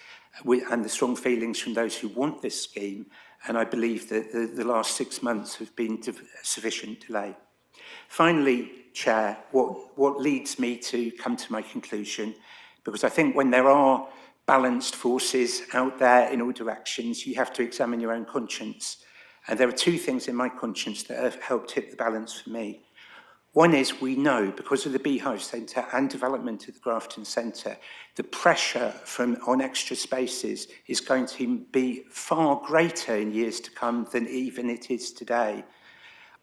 and the strong feelings from those who want this scheme, and I believe that the last 6 months have been sufficient delay. Finally, Chair, what leads me to come to my conclusion, because I think when there are balanced forces out there in all directions, you have to examine your own conscience. And there are two things in my conscience that have helped tip the balance for me. One is we know, because of the Beehive Centre and development of the Grafton Centre, the pressure on extra spaces is going to be far greater in years to come than even it is today.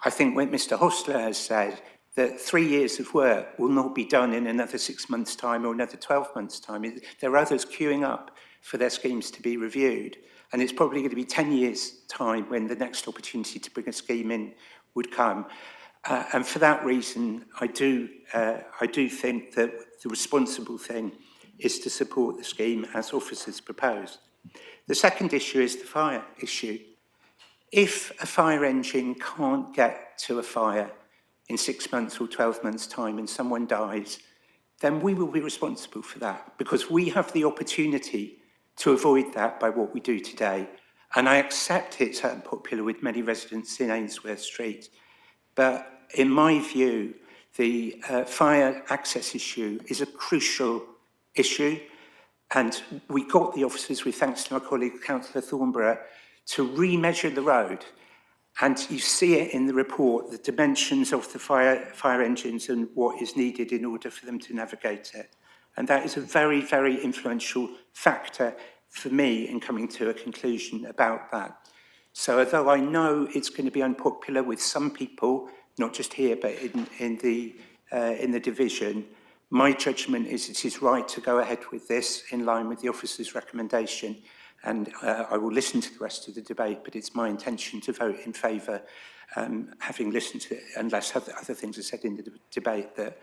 I think what Mr Hostler has said, that 3 years of work will not be done in another 6 months' time or another 12 months' time. There are others queuing up for their schemes to be reviewed. And it's probably going to be 10 years' time when the next opportunity to bring a scheme in would come. And for that reason, I do think that the responsible thing is to support the scheme as officers proposed. The second issue is the fire issue. If a fire engine can't get to a fire in 6 months or 12 months' time and someone dies, then we will be responsible for that, because we have the opportunity to avoid that by what we do today. And I accept it's unpopular with many residents in Ainsworth Street, but in my view, the fire access issue is a crucial issue, and we got the officers, with thanks to my colleague Councillor Thornborough, to remeasure the road. And you see it in the report, the dimensions of the fire engines and what is needed in order for them to navigate it. And that is a very, very influential factor for me in coming to a conclusion about that. So although I know it's going to be unpopular with some people, not just here, but in the division, my judgment is it is right to go ahead with this in line with the officer's recommendation. And I will listen to the rest of the debate, but it's my intention to vote in favour, having listened to it, unless other things are said in the debate that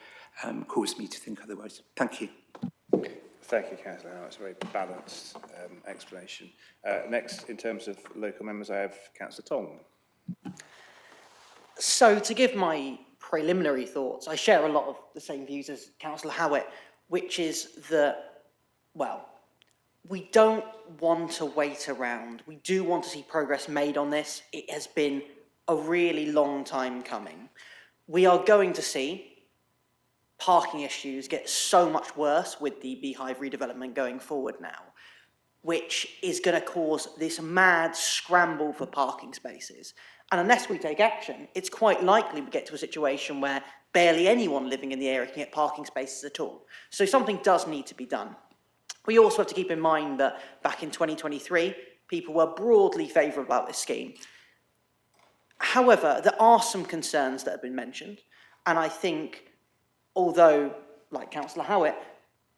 cause me to think otherwise. Thank you.
Thank you, Councillor. That's a very balanced explanation. Next, in terms of local members, I have Councillor Tong.
So, to give my preliminary thoughts, I share a lot of the same views as Councillor Howitt, which is that, well, we don't want to wait around. We do want to see progress made on this. It has been a really long time coming. We are going to see parking issues get so much worse with the Beehive redevelopment going forward now, which is going to cause this mad scramble for parking spaces. And unless we take action, it's quite likely we get to a situation where barely anyone living in the area can get parking spaces at all. So something does need to be done. We also have to keep in mind that back in 2023, people were broadly favourable about this scheme. However, there are some concerns that have been mentioned, and I think, although, like Councillor Howitt,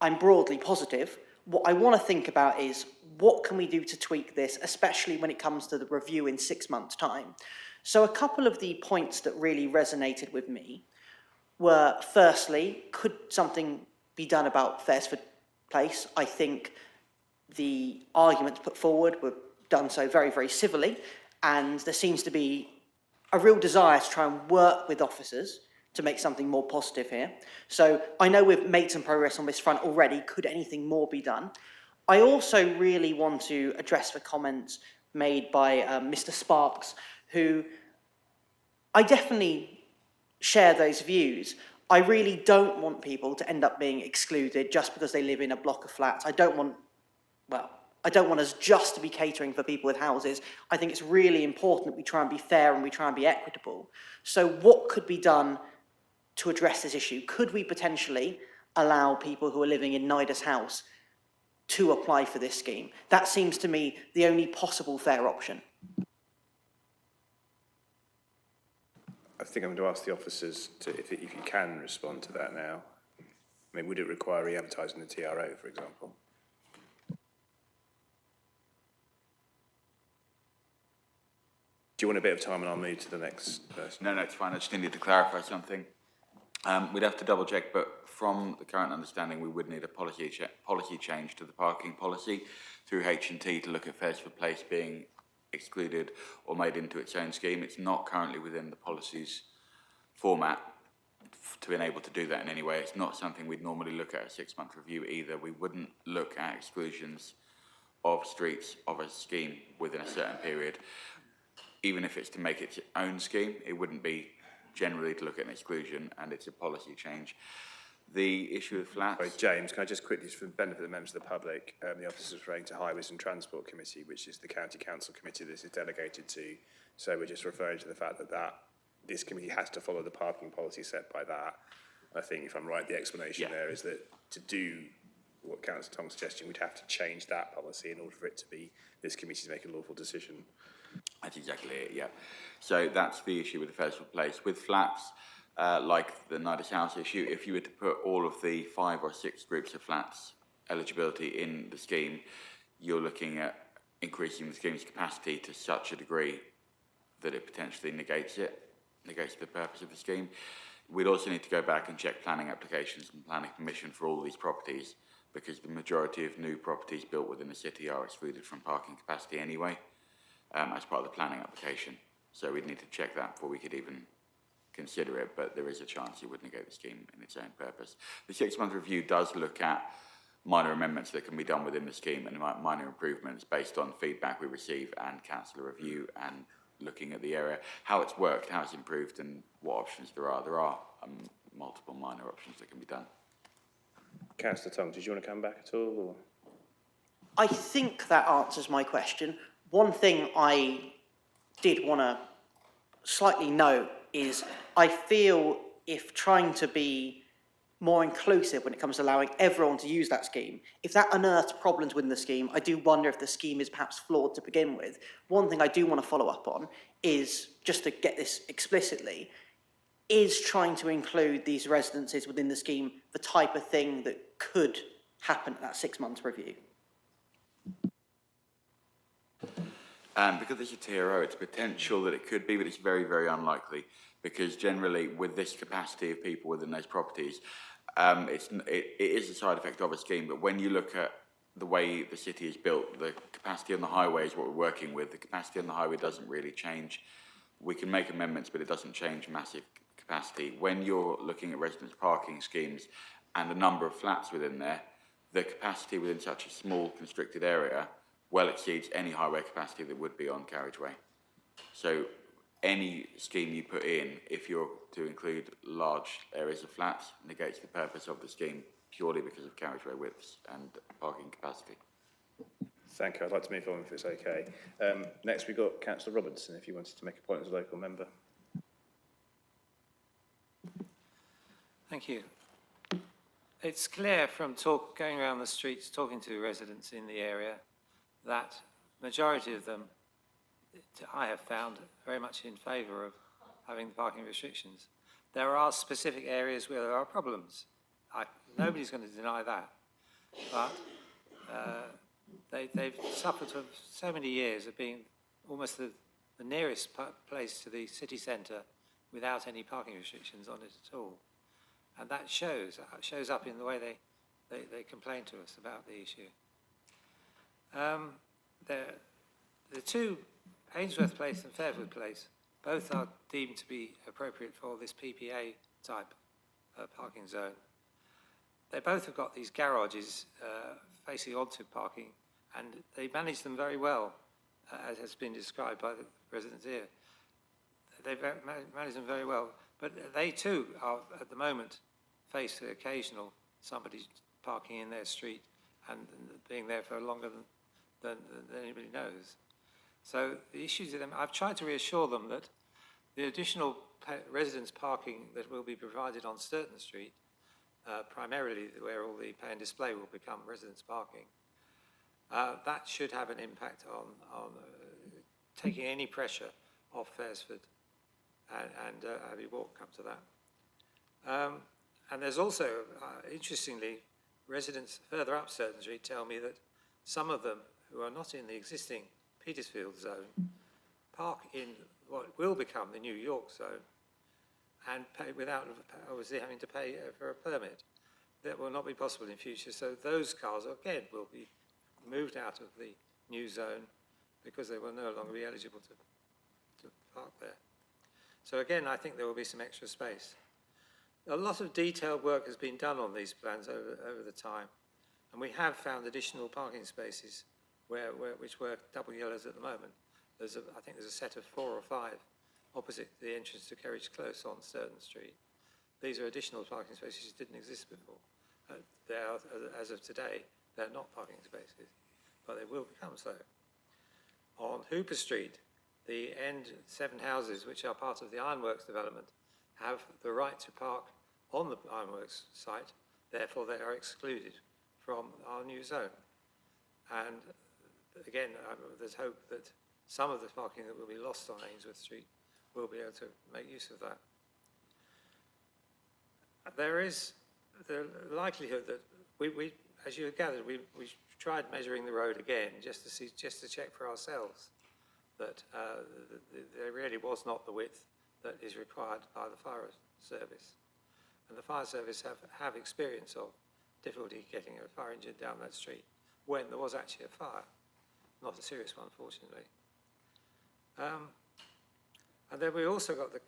I'm broadly positive, what I want to think about is what can we do to tweak this, especially when it comes to the review in 6 months' time. So a couple of the points that really resonated with me were, firstly, could something be done about Faresford Place? I think the arguments put forward were done so very, very civilly, and there seems to be a real desire to try and work with officers to make something more positive here. So I know we've made some progress on this front already. Could anything more be done? I also really want to address the comments made by Mr. Sparks, who I definitely share those views. I really don't want people to end up being excluded just because they live in a block of flats. I don't want us just to be catering for people with houses. I think it's really important that we try and be fair and we try and be equitable. So what could be done to address this issue? Could we potentially allow people who are living in Nidus House to apply for this scheme? That seems to me the only possible fair option.
I think I'm going to ask the officers if you can respond to that now. I mean, would it require re-advertising the TRO, for example? Do you want a bit of time and I'll move to the next person?
No, it's fine. I just needed to clarify something. We'd have to double check, but from the current understanding, we would need a policy change to the parking policy through H&T to look at Faresford Place being excluded or made into its own scheme. It's not currently within the policy's format to be able to do that in any way. It's not something we'd normally look at a 6-month review either. We wouldn't look at exclusions of streets of a scheme within a certain period. Even if it's to make its own scheme, it wouldn't be generally to look at an exclusion, and it's a policy change. The issue of flats.
Sorry, James, can I just quickly, for the benefit of the members of the public, the office is referring to Highways and Transport Committee, which is the County Council Committee this is delegated to. So we're just referring to the fact that this committee has to follow the parking policy set by that. I think, if I'm right, the explanation there is that to do what Councillor Tong's suggesting, we'd have to change that policy in order for it to be this committee to make a lawful decision.
That's exactly it, yeah. So that's the issue with the Festival Place. With flats, like the Nidus House issue, if you were to put all of the 5 or 6 groups of flats eligibility in the scheme, you're looking at increasing the scheme's capacity to such a degree that it potentially negates the purpose of the scheme. We'd also need to go back and check planning applications and planning permission for all these properties, because the majority of new properties built within the city are excluded from parking capacity anyway, as part of the planning application. So we'd need to check that before we could even consider it, but there is a chance it would negate the scheme in its own purpose. The 6-month review does look at minor amendments that can be done within the scheme and minor improvements based on feedback we receive and councillor review, and looking at the area, how it's worked, how it's improved, and what options there are. There are multiple minor options that can be done.
Councillor Tong, did you want to come back at all? Or?
I think that answers my question. One thing I did want to slightly note is I feel if trying to be more inclusive when it comes to allowing everyone to use that scheme, if that unearths problems within the scheme, I do wonder if the scheme is perhaps flawed to begin with. One thing I do want to follow up on is, just to get this explicitly, is trying to include these residences within the scheme the type of thing that could happen at that 6-month review?
Because it's a TRO, it's potential that it could be, but it's very, very unlikely, because generally with this capacity of people within those properties, it is a side effect of a scheme, but when you look at the way the city is built, the capacity on the highway is what we're working with. The capacity on the highway doesn't really change. We can make amendments, but it doesn't change massive capacity. When you're looking at residence parking schemes and the number of flats within there, the capacity within such a small constricted area well exceeds any highway capacity that would be on carriageway. So any scheme you put in, if you're to include large areas of flats, negates the purpose of the scheme purely because of carriageway widths and parking capacity.
Thank you. I'd like to move on if it's okay. Next, we've got Councillor Robertson, if you wanted to make a point as a local member.
Thank you. It's clear from going around the streets, talking to residents in the area, that majority of them, I have found, very much in favour of having parking restrictions. There are specific areas where there are problems. Nobody's going to deny that. But they've suffered for so many years of being almost the nearest place to the city centre without any parking restrictions on it at all. And that shows up in the way they complain to us about the issue. The two, Ainsworth Place and Fairwood Place, both are deemed to be appropriate for this PPA type parking zone. They both have got these garages facing onto parking, and they manage them very well, as has been described by the residents here. They manage them very well, but they too are at the moment faced with occasional somebody parking in their street and being there for longer than anybody knows. So the issue to them, I've tried to reassure them that the additional residence parking that will be provided on Sturton Street, primarily where all the pay and display will become residence parking, that should have an impact on taking any pressure off Faresford and Abbey Walk come to that. And there's also, interestingly, residents further up Sturton Street tell me that some of them who are not in the existing Petersfield zone park in what will become the New York zone and pay without obviously having to pay for a permit. That will not be possible in future. So those cars, again, will be moved out of the new zone because they will no longer be eligible to park there. So again, I think there will be some extra space. A lot of detailed work has been done on these plans over the time, and we have found additional parking spaces which were double yellows at the moment. I think there's a set of 4 or 5 opposite the entrance to Kerridge Close on Sturton Street. These are additional parking spaces that didn't exist before. They are, as of today, they're not parking spaces, but they will become so. On Hooper Street, the end 7 houses, which are part of the Ironworks development, have the right to park on the Ironworks site, therefore they are excluded from our new zone. And again, there's hope that some of the parking that will be lost on Ainsworth Street will be able to make use of that. There is the likelihood that we as you have gathered, we tried measuring the road again just to check for ourselves that there really was not the width that is required by the fire service. And the fire service have experience of difficulty getting a fire engine down that street when there was actually a fire, not a serious one, fortunately. And then we also got the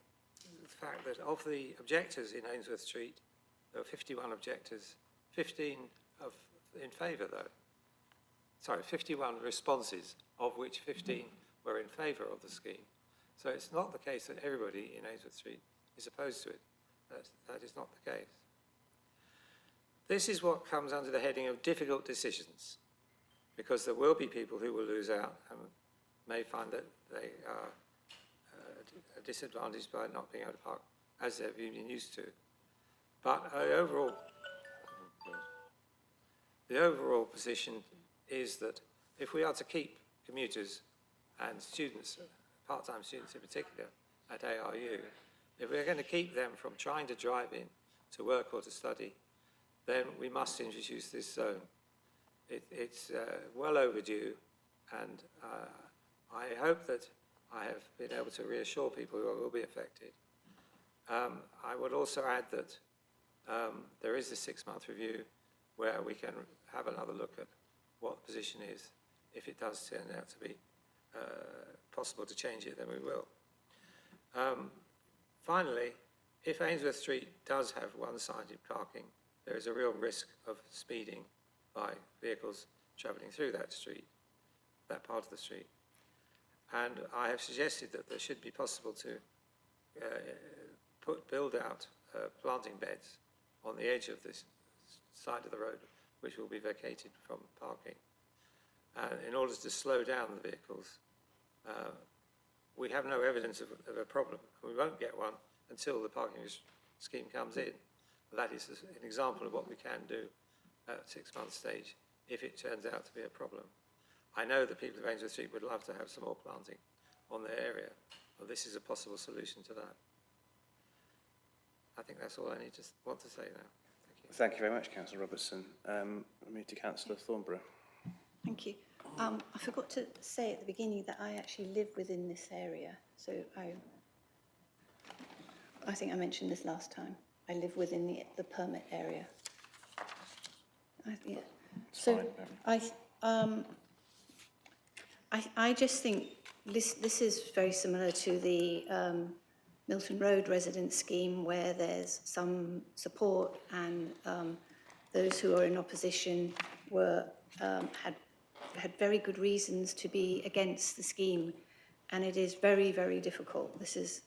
fact that of the objectors in Ainsworth Street, there were 51 objectors, 15 in favour though. Sorry, 51 responses, of which 15 were in favour of the scheme. So it's not the case that everybody in Ainsworth Street is opposed to it. That is not the case. This is what comes under the heading of difficult decisions, because there will be people who will lose out and may find that they are disadvantaged by not being able to park as they've been used to. But the overall position is that if we are to keep commuters and students, part-time students in particular, at ARU, if we're going to keep them from trying to drive in to work or to study, then we must introduce this zone. It's well overdue, and I hope that I have been able to reassure people who will be affected. I would also add that there is a 6-month review where we can have another look at what the position is. If it does turn out to be possible to change it, then we will. Finally, if Ainsworth Street does have one-sided parking, there is a real risk of speeding by vehicles travelling through that street, that part of the street. And I have suggested that there should be possible to build out planting beds on the edge of this side of the road, which will be vacated from parking. In order to slow down the vehicles, we have no evidence of a problem. We won't get one until the parking scheme comes in. That is an example of what we can do at 6-month stage if it turns out to be a problem. I know the people of Ainsworth Street would love to have some more planting on their area. Well, this is a possible solution to that. I think that's all I want to say now.
Thank you very much, Councillor Robertson. We'll move to Councillor Thornborough.
Thank you. I forgot to say at the beginning that I actually live within this area. So I think I mentioned this last time. I live within the permit area. Yeah. So I just think this is very similar to the Milton Road residence scheme, where there's some support, and those who are in opposition were had very good reasons to be against the scheme, and it is very, very difficult. This is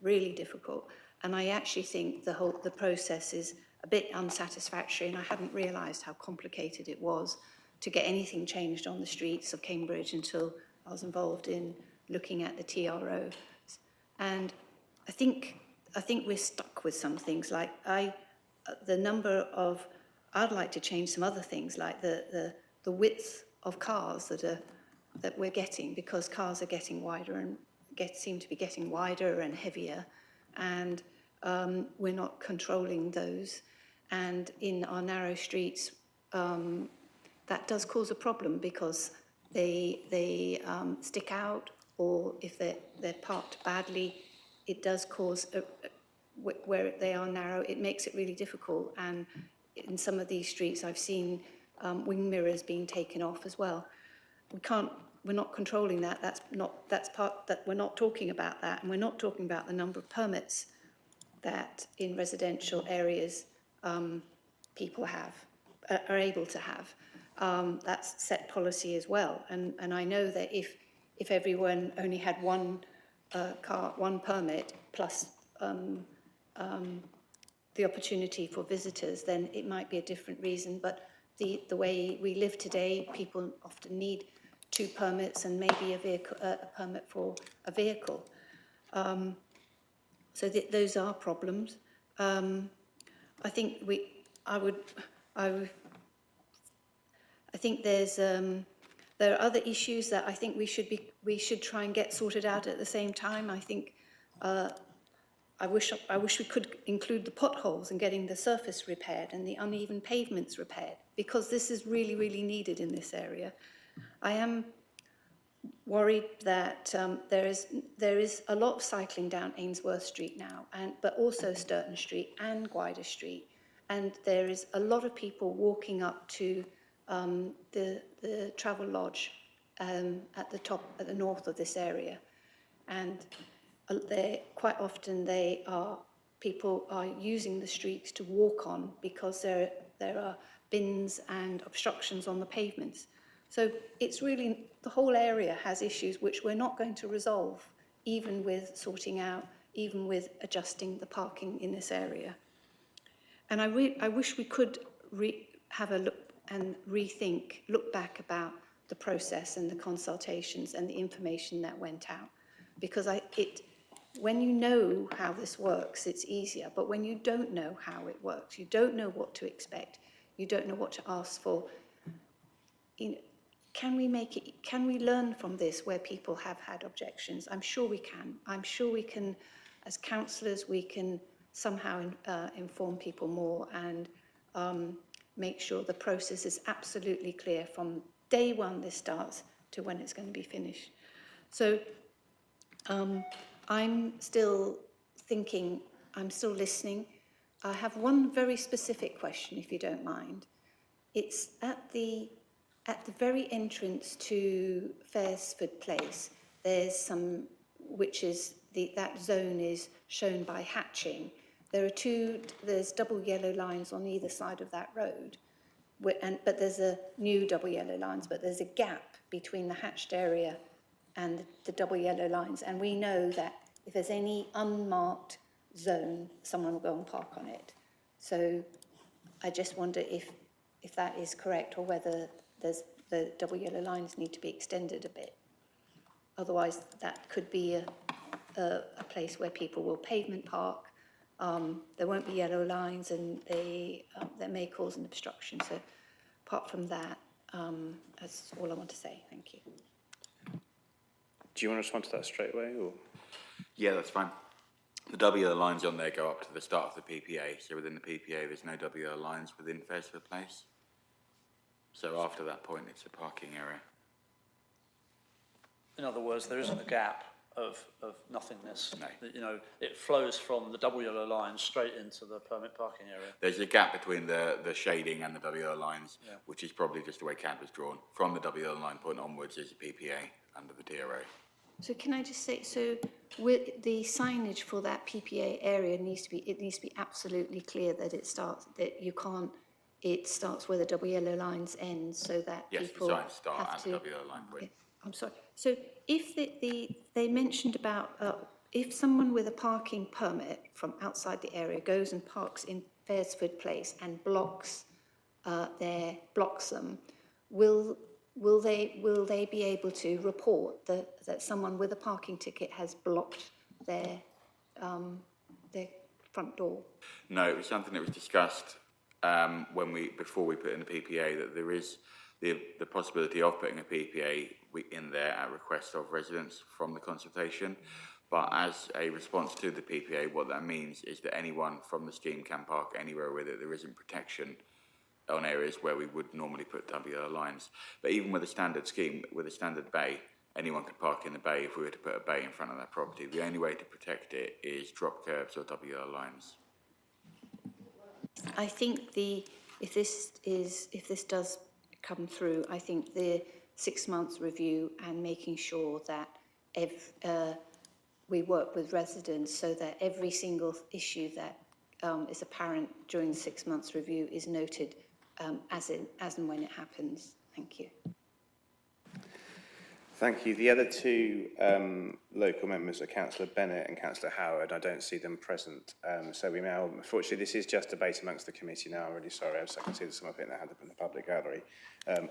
really difficult, and I actually think the process is a bit unsatisfactory, and I hadn't realised how complicated it was to get anything changed on the streets of Cambridge until I was involved in looking at the TRO. And I think we're stuck with some things. Like the number of, I'd like to change some other things, like the width of cars that we're getting, because cars are getting wider and seem to be getting wider and heavier, and we're not controlling those. And in our narrow streets, that does cause a problem, because they stick out, or if they're parked badly, it does cause, where they are narrow, it makes it really difficult. And in some of these streets, I've seen wing mirrors being taken off as well. We're not controlling that. We're not talking about that. And we're not talking about the number of permits that in residential areas people are able to have. That's set policy as well. And I know that if everyone only had one car, one permit plus the opportunity for visitors, then it might be a different reason. But the way we live today, people often need 2 permits and maybe a permit for a vehicle. So those are problems. I think I think there are other issues that I think we should try and get sorted out at the same time. I think I wish we could include the potholes and getting the surface repaired and the uneven pavements repaired, because this is really, really needed in this area. I am worried that there is a lot of cycling down Ainsworth Street now, but also Sturton Street and Gwyder Street, and there is a lot of people walking up to the Travel Lodge at the north of this area, and quite often people are using the streets to walk on because there are bins and obstructions on the pavements. So it's really, the whole area has issues which we're not going to resolve, even with sorting out, even with adjusting the parking in this area. And I wish we could have a look and look back about the process and the consultations and the information that went out. Because when you know how this works, it's easier. But when you don't know how it works, you don't know what to expect, you don't know what to ask for, can we learn from this where people have had objections? I'm sure we can. I'm sure we can, as councillors, we can somehow inform people more and make sure the process is absolutely clear from day one this starts to when it's going to be finished. So I'm still thinking, I'm still listening. I have one very specific question, if you don't mind. It's at the very entrance to Faresford Place, there's that zone is shown by hatching. There's double yellow lines on either side of that road, but there's a new double yellow lines, but there's a gap between the hatched area and the double yellow lines. And we know that if there's any unmarked zone, someone will go and park on it. So I just wonder if that is correct, or whether the double yellow lines need to be extended a bit. Otherwise, that could be a place where people will pavement park. There won't be yellow lines, and that may cause an obstruction. So apart from that, that's all I want to say. Thank you.
Do you want to respond to that straight away? Or?
Yeah, that's fine. The double yellow lines on there go up to the start of the PPA. So within the PPA, there's no double yellow lines within Faresford Place. So after that point, it's a parking area.
In other words, there isn't a gap of nothingness.
No.
It flows from the double yellow line straight into the permit parking area.
There's a gap between the shading and the double yellow lines, which is probably just the way CAD was drawn. From the double yellow line point onwards is a PPA under the DRA.
So can I just say, so with the signage for that PPA area needs to be absolutely clear that it starts where the double yellow lines end, so that people
the signs start
have
at
to,
the double yellow line point.
Okay, I'm sorry. So if they mentioned about if someone with a parking permit from outside the area goes and parks in Faresford Place and blocks them, will they be able to report that someone with a parking ticket has blocked their front door?
No, it was something that was discussed before we put in the PPA, that there is the possibility of putting a PPA in there at request of residents from the consultation. But as a response to the PPA, what that means is that anyone from the scheme can park anywhere where there isn't protection on areas where we would normally put double yellow lines. But even with a standard scheme, with a standard bay, anyone could park in the bay if we were to put a bay in front of that property. The only way to protect it is drop curbs or double yellow lines.
I think if this does come through, I think the 6 months review and making sure that we work with residents so that every single issue that is apparent during the 6 months review is noted as and when it happens. Thank you.
Thank you. The other two local members are Councillor Bennett and Councillor Howard. I don't see them present. So we now, unfortunately, this is just debate amongst the committee now. I'm really sorry. I can see there's some of it in the public gallery.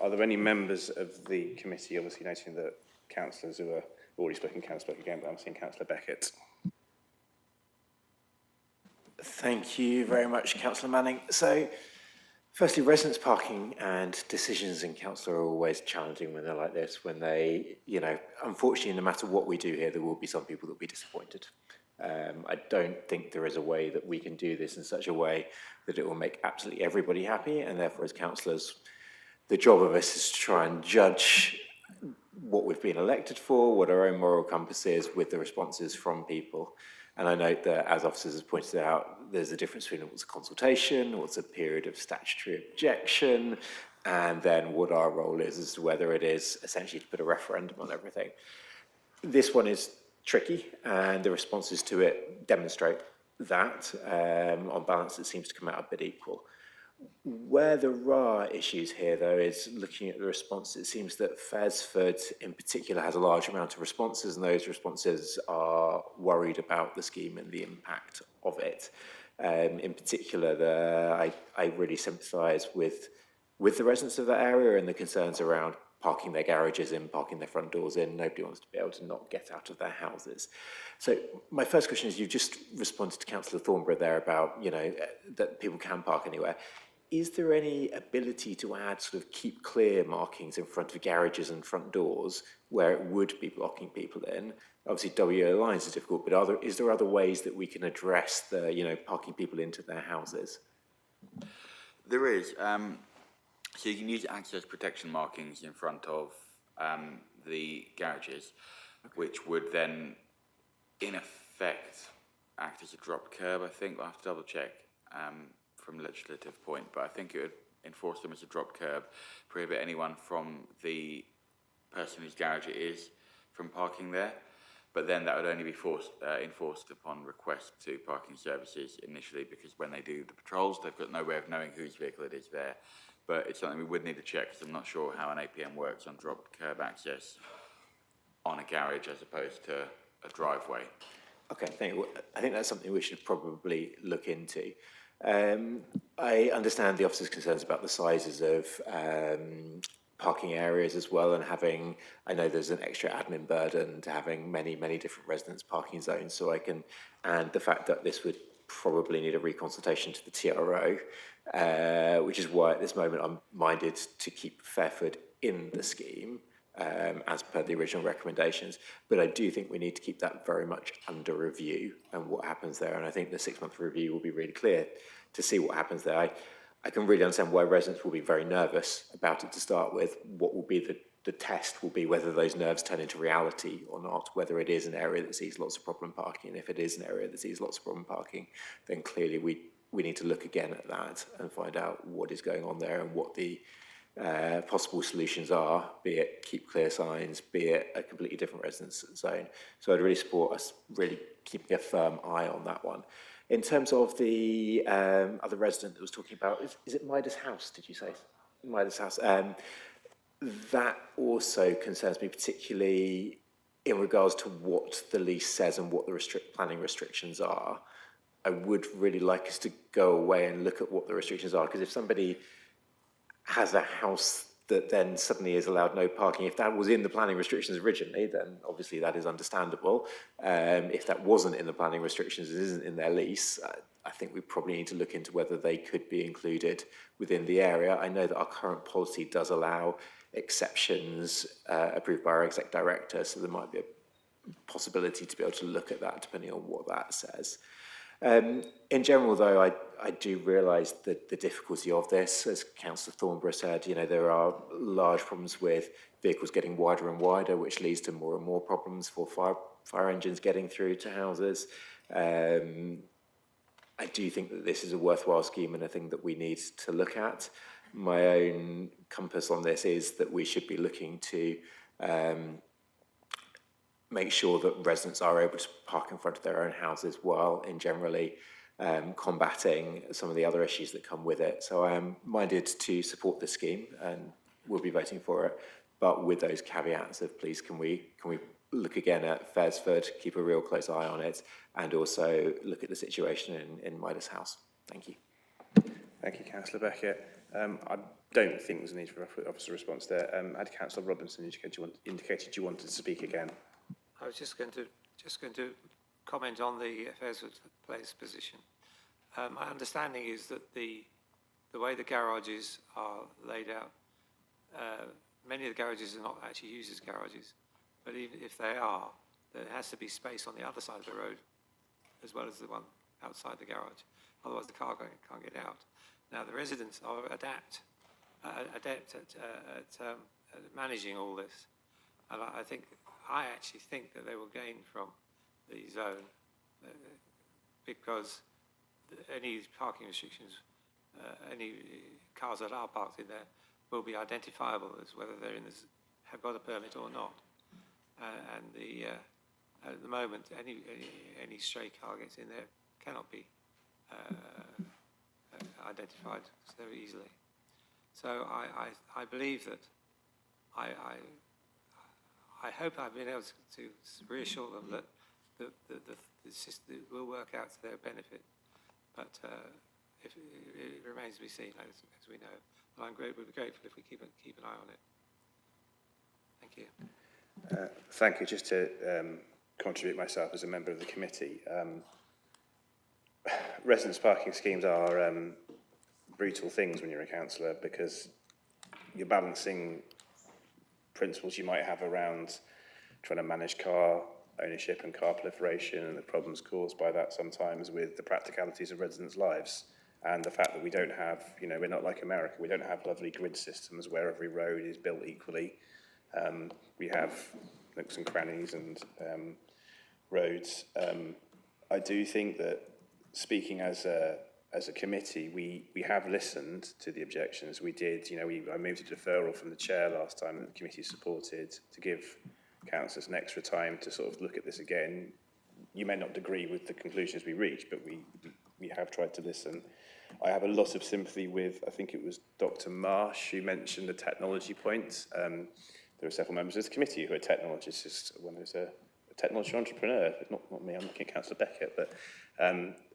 Are there any members of the committee, obviously noting that councillors who are already spoken can speak again, but I'm seeing Councillor Beckett.
Thank you very much, Councillor Manning. So, firstly, residents parking and decisions in council are always challenging when they're like this, when they, you know, unfortunately, no matter what we do here, there will be some people that will be disappointed. I don't think there is a way that we can do this in such a way that it will make absolutely everybody happy, and therefore, as councillors, the job of us is to try and judge what we've been elected for, what our own moral compass is with the responses from people. And I note that, as officers have pointed out, there's a difference between what's a consultation, what's a period of statutory objection, and then what our role is as to whether it is essentially to put a referendum on everything. This one is tricky, and the responses to it demonstrate that. On balance, it seems to come out a bit equal. Where there are issues here, though, is looking at the response. It seems that Fesford, in particular, has a large amount of responses, and those responses are worried about the scheme and the impact of it. In particular, I really sympathise with the residents of that area and the concerns around parking their garages in, parking their front doors in. Nobody wants to be able to not get out of their houses. So my first question is, you've just responded to Councillor Thornborough there about, you know, that people can park anywhere. Is there any ability to add sort of keep clear markings in front of garages and front doors where it would be blocking people in? Obviously, WO lines are difficult, but is there other ways that we can address the, you know, parking people into their houses?
There is. So you can use access protection markings in front of the garages, which would then, in effect, act as a drop curb, I think. I'll have to double check from a legislative point, but I think it would enforce them as a drop curb, prohibit anyone from the person whose garage it is from parking there. But then that would only be enforced upon request to parking services initially, because when they do the patrols, they've got no way of knowing whose vehicle it is there. But it's something we would need to check, because I'm not sure how an APM works on drop curb access on a garage as opposed to a driveway.
Okay, thank you. I think that's something we should probably look into. I understand the officer's concerns about the sizes of parking areas as well, and having, I know there's an extra admin burden to having many different residents parking zones, so I can, and the fact that this would probably need a reconsultation to the TRO, which is why at this moment I'm minded to keep Fairford in the scheme, as per the original recommendations. But I do think we need to keep that very much under review and what happens there. And I think the 6-month review will be really clear to see what happens there. I can really understand why residents will be very nervous about it to start with. What will be the test will be whether those nerves turn into reality or not, whether it is an area that sees lots of problem parking. And if it is an area that sees lots of problem parking, then clearly we need to look again at that and find out what is going on there and what the possible solutions are, be it keep clear signs, be it a completely different residence zone. So I'd really support us really keeping a firm eye on that one. In terms of the other resident that was talking about, is it Midas House, did you say? Midas House. That also concerns me, particularly in regards to what the lease says and what the planning restrictions are. I would really like us to go away and look at what the restrictions are, because if somebody has a house that then suddenly is allowed no parking, if that was in the planning restrictions originally, then obviously that is understandable. If that wasn't in the planning restrictions, it isn't in their lease, I think we probably need to look into whether they could be included within the area. I know that our current policy does allow exceptions approved by our exec director, so there might be a possibility to be able to look at that depending on what that says. In general, though, I do realise the difficulty of this. As Councillor Thornborough said, you know, there are large problems with vehicles getting wider and wider, which leads to more and more problems for fire engines getting through to houses. I do think that this is a worthwhile scheme and a thing that we need to look at. My own compass on this is that we should be looking to make sure that residents are able to park in front of their own houses while in generally combating some of the other issues that come with it. So I am minded to support this scheme and will be voting for it. but with those caveats of please can we look again at Faresford, keep a real close eye on it, and also look at the situation in Midas House. Thank you.
Thank you, Councillor Beckett. I don't think there's a need for an officer response there. Had Councillor Robinson indicated you wanted to speak again.
I was just going to comment on the Faresford Place position. My understanding is that the way the garages are laid out, many of the garages are not actually used as garages, but even if they are, there has to be space on the other side of the road as well as the one outside the garage. Otherwise, the car can't get out. Now, the residents are adept at managing all this, and I actually think that they will gain from the zone because any parking restrictions, any cars that are parked in there will be identifiable as whether they're have got a permit or not. At the moment, any stray car gets in there cannot be identified so easily. So I believe that I hope I've been able to reassure them that the system will work out to their benefit, but it remains to be seen, as we know. And we'd be grateful if we keep an eye on it. Thank you.
Thank you. Just to contribute myself as a member of the committee, residence parking schemes are brutal things when you're a councillor because you're balancing principles you might have around trying to manage car ownership and car proliferation and the problems caused by that sometimes with the practicalities of residents' lives and the fact that we don't have, we're not like America, we don't have lovely grid systems where every road is built equally. We have nooks and crannies and roads. I do think that speaking as a committee, we have listened to the objections. We did, I moved a deferral from the chair last time that the committee supported to give councillors an extra time to sort of look at this again. You may not agree with the conclusions we reached, but we have tried to listen. I have a lot of sympathy with, I think it was Dr. Marsh who mentioned the technology point. There are several members of the committee who are technologists. Just one who's a technology entrepreneur, not me, I'm looking at Councillor Beckett, but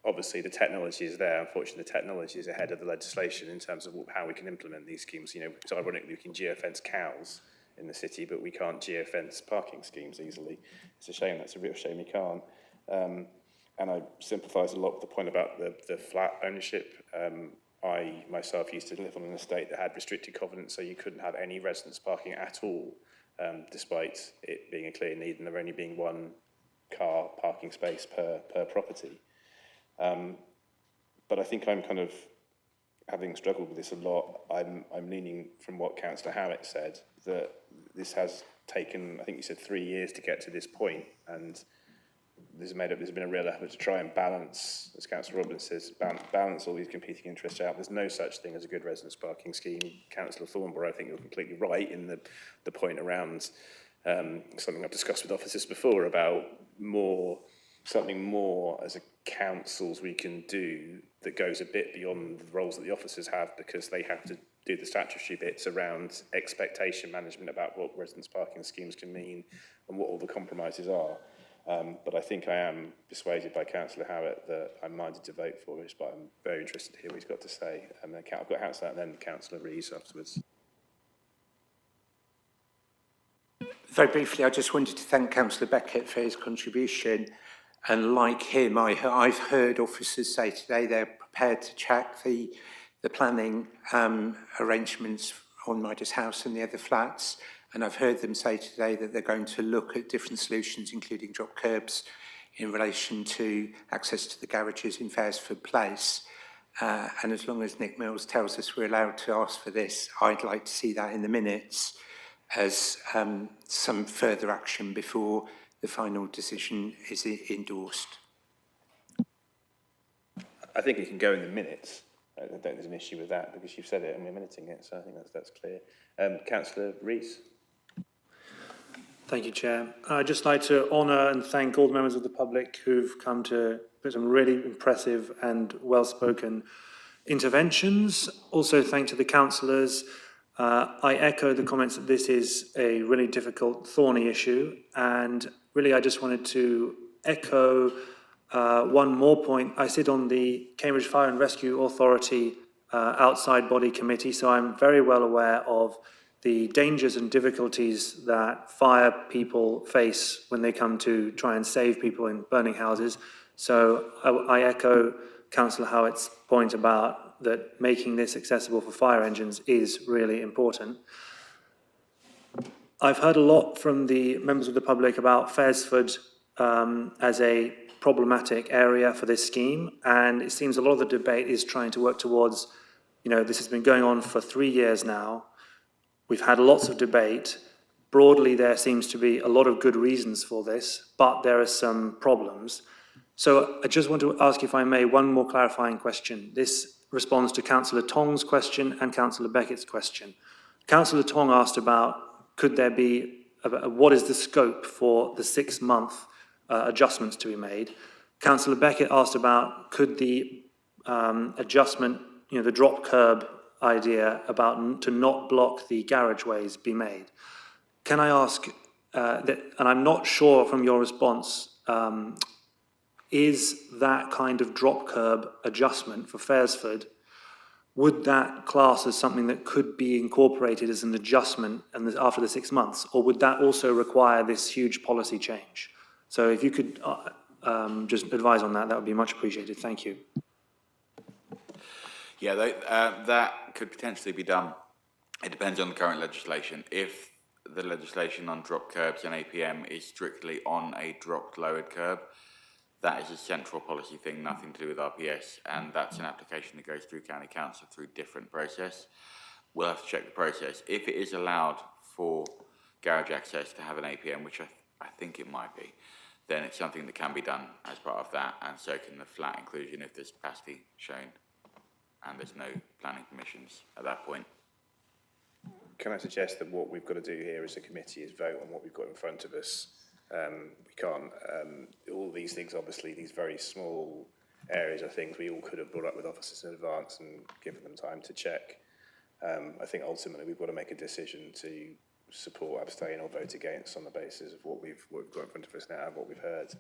obviously the technology is there. Unfortunately, the technology is ahead of the legislation in terms of how we can implement these schemes. It's ironically we can geofence cows in the city, but we can't geofence parking schemes easily. It's a shame, that's a real shame we can't. And I sympathise a lot with the point about the flat ownership. I myself used to live on an estate that had restricted covenants, so you couldn't have any residence parking at all, despite it being a clear need and there only being one car parking space per property. But I think I'm kind of, having struggled with this a lot, I'm leaning from what Councillor Howitt said, that this has taken, I think you said 3 years to get to this point, and there's been a real effort to try and balance, as Councillor Robbins says, balance all these competing interests out. There's no such thing as a good residence parking scheme. Councillor Thornborough, I think you're completely right in the point around something I've discussed with officers before about something more as a councils we can do that goes a bit beyond the roles that the officers have, because they have to do the statutory bits around expectation management about what residence parking schemes can mean and what all the compromises are. But I think I am persuaded by Councillor Howitt that I'm minded to vote for this, but I'm very interested to hear what he's got to say. And then I've got Councillor and then Councillor Rees afterwards.
Very briefly, I just wanted to thank Councillor Beckett for his contribution. And like him, I've heard officers say today they're prepared to check the planning arrangements on Midas House and the other flats. And I've heard them say today that they're going to look at different solutions, including drop curbs, in relation to access to the garages in Faresford Place. And as long as Nick Mills tells us we're allowed to ask for this, I'd like to see that in the minutes as some further action before the final decision is endorsed.
I think it can go in the minutes. I don't think there's an issue with that because you've said it and we're minuting it, so I think that's clear. Councillor Rees.
Thank you, Chair. I'd just like to honour and thank all the members of the public who've come to put some really impressive and well-spoken interventions. Also thank to the councillors I echo the comments that this is a really difficult, thorny issue, and really I just wanted to echo one more point. I sit on the Cambridge Fire and Rescue Authority outside body committee, so I'm very well aware of the dangers and difficulties that fire people face when they come to try and save people in burning houses. So I echo Councillor Howitt's point about that making this accessible for fire engines is really important. I've heard a lot from the members of the public about Faresford as a problematic area for this scheme, and it seems a lot of the debate is trying to work towards, this has been going on for 3 years now. We've had lots of debate. Broadly, there seems to be a lot of good reasons for this, but there are some problems. So I just want to ask, if I may, one more clarifying question. This responds to Councillor Tong's question and Councillor Beckett's question. Councillor Tong asked about, could there be, what is the scope for the 6-month adjustments to be made? Councillor Beckett asked about, could the adjustment, the drop curb idea about to not block the garageways be made? Can I ask, and I'm not sure from your response, is that kind of drop curb adjustment for Faresford, would that class as something that could be incorporated as an adjustment after the 6 months, or would that also require this huge policy change? So if you could just advise on that, that would be much appreciated. Thank you.
Yeah, that could potentially be done. It depends on the current legislation. If the legislation on drop curbs and APM is strictly on a dropped lowered curb, that is a central policy thing, nothing to do with RPS, and that's an application that goes through County Council through different process. We'll have to check the process. If it is allowed for garage access to have an APM, which I think it might be, then it's something that can be done as part of that, and so can the flat inclusion if there's capacity shown and there's no planning permissions at that point.
Can I suggest that what we've got to do here as a committee is vote on what we've got in front of us? We can't, all these things, obviously, these very small areas are things we all could have brought up with officers in advance and given them time to check. I think ultimately we've got to make a decision to support, abstain or vote against on the basis of what we've got in front of us now and what we've heard.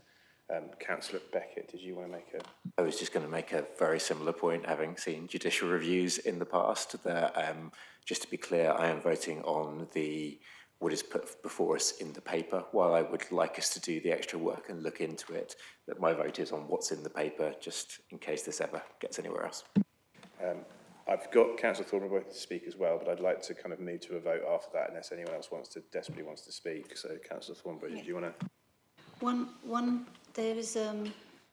Councillor Beckett, did you want to make a...
I was just going to make a very similar point, having seen judicial reviews in the past, that just to be clear, I am voting on what is put before us in the paper. While I would like us to do the extra work and look into it, that my vote is on what's in the paper, just in case this ever gets anywhere else.
I've got Councillor Thornborough to speak as well, but I'd like to kind of move to a vote after that unless anyone else desperately wants to speak. So Councillor Thornborough, do you want to...
There is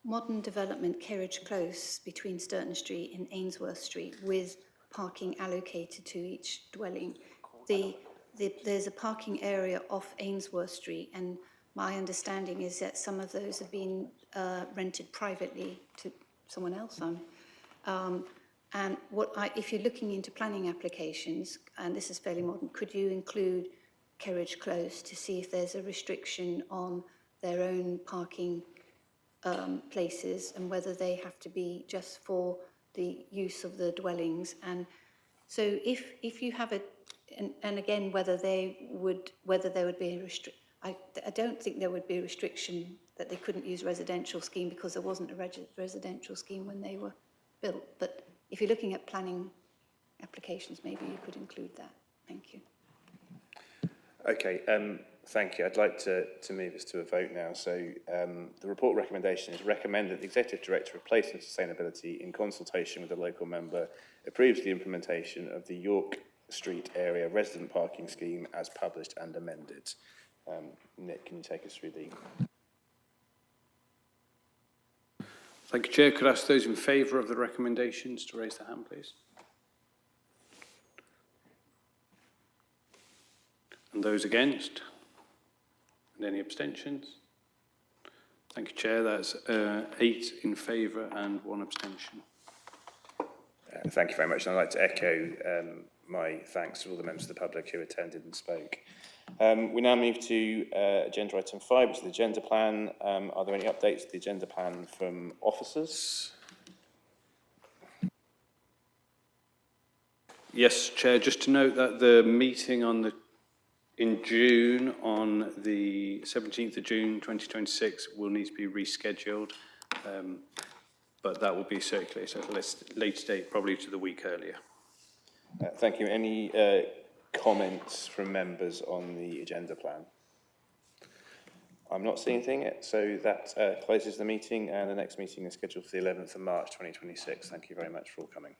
modern development, Kerridge Close, between Sturton Street and Ainsworth Street, with parking allocated to each dwelling. There's a parking area off Ainsworth Street, and my understanding is that some of those have been rented privately to someone else. And if you're looking into planning applications, and this is fairly modern, could you include Kerridge Close to see if there's a restriction on their own parking places and whether they have to be just for the use of the dwellings? And so if you have and again, whether there would be a I don't think there would be a restriction that they couldn't use residential scheme because there wasn't a residential scheme when they were built. But if you're looking at planning applications, maybe you could include that. Thank you.
Okay, thank you. I'd like to move us to a vote now. So the report recommendation is recommend that the Executive Director of Place and Sustainability, in consultation with the local member, approves the implementation of the York Street Area Resident Parking Scheme as published and amended. Nick, can you take us through the...
Thank you, Chair. Could I ask those in favour of the recommendations to raise their hand, please? And those against? And any abstentions? Thank you, Chair. That's 8 in favour and 1 abstention.
Thank you very much. And I'd like to echo my thanks to all the members of the public who attended and spoke. We now move to agenda item 5, which is the agenda plan. Are there any updates to the agenda plan from officers?
Yes, Chair, just to note that the meeting in June, on the 17th of June 2026, will need to be rescheduled, but that will be circulated at a later date, probably to the week earlier.
Thank you. Any comments from members on the agenda plan? I'm not seeing anything, so that closes the meeting, and the next meeting is scheduled for the 11th of March 2026. Thank you very much for all coming.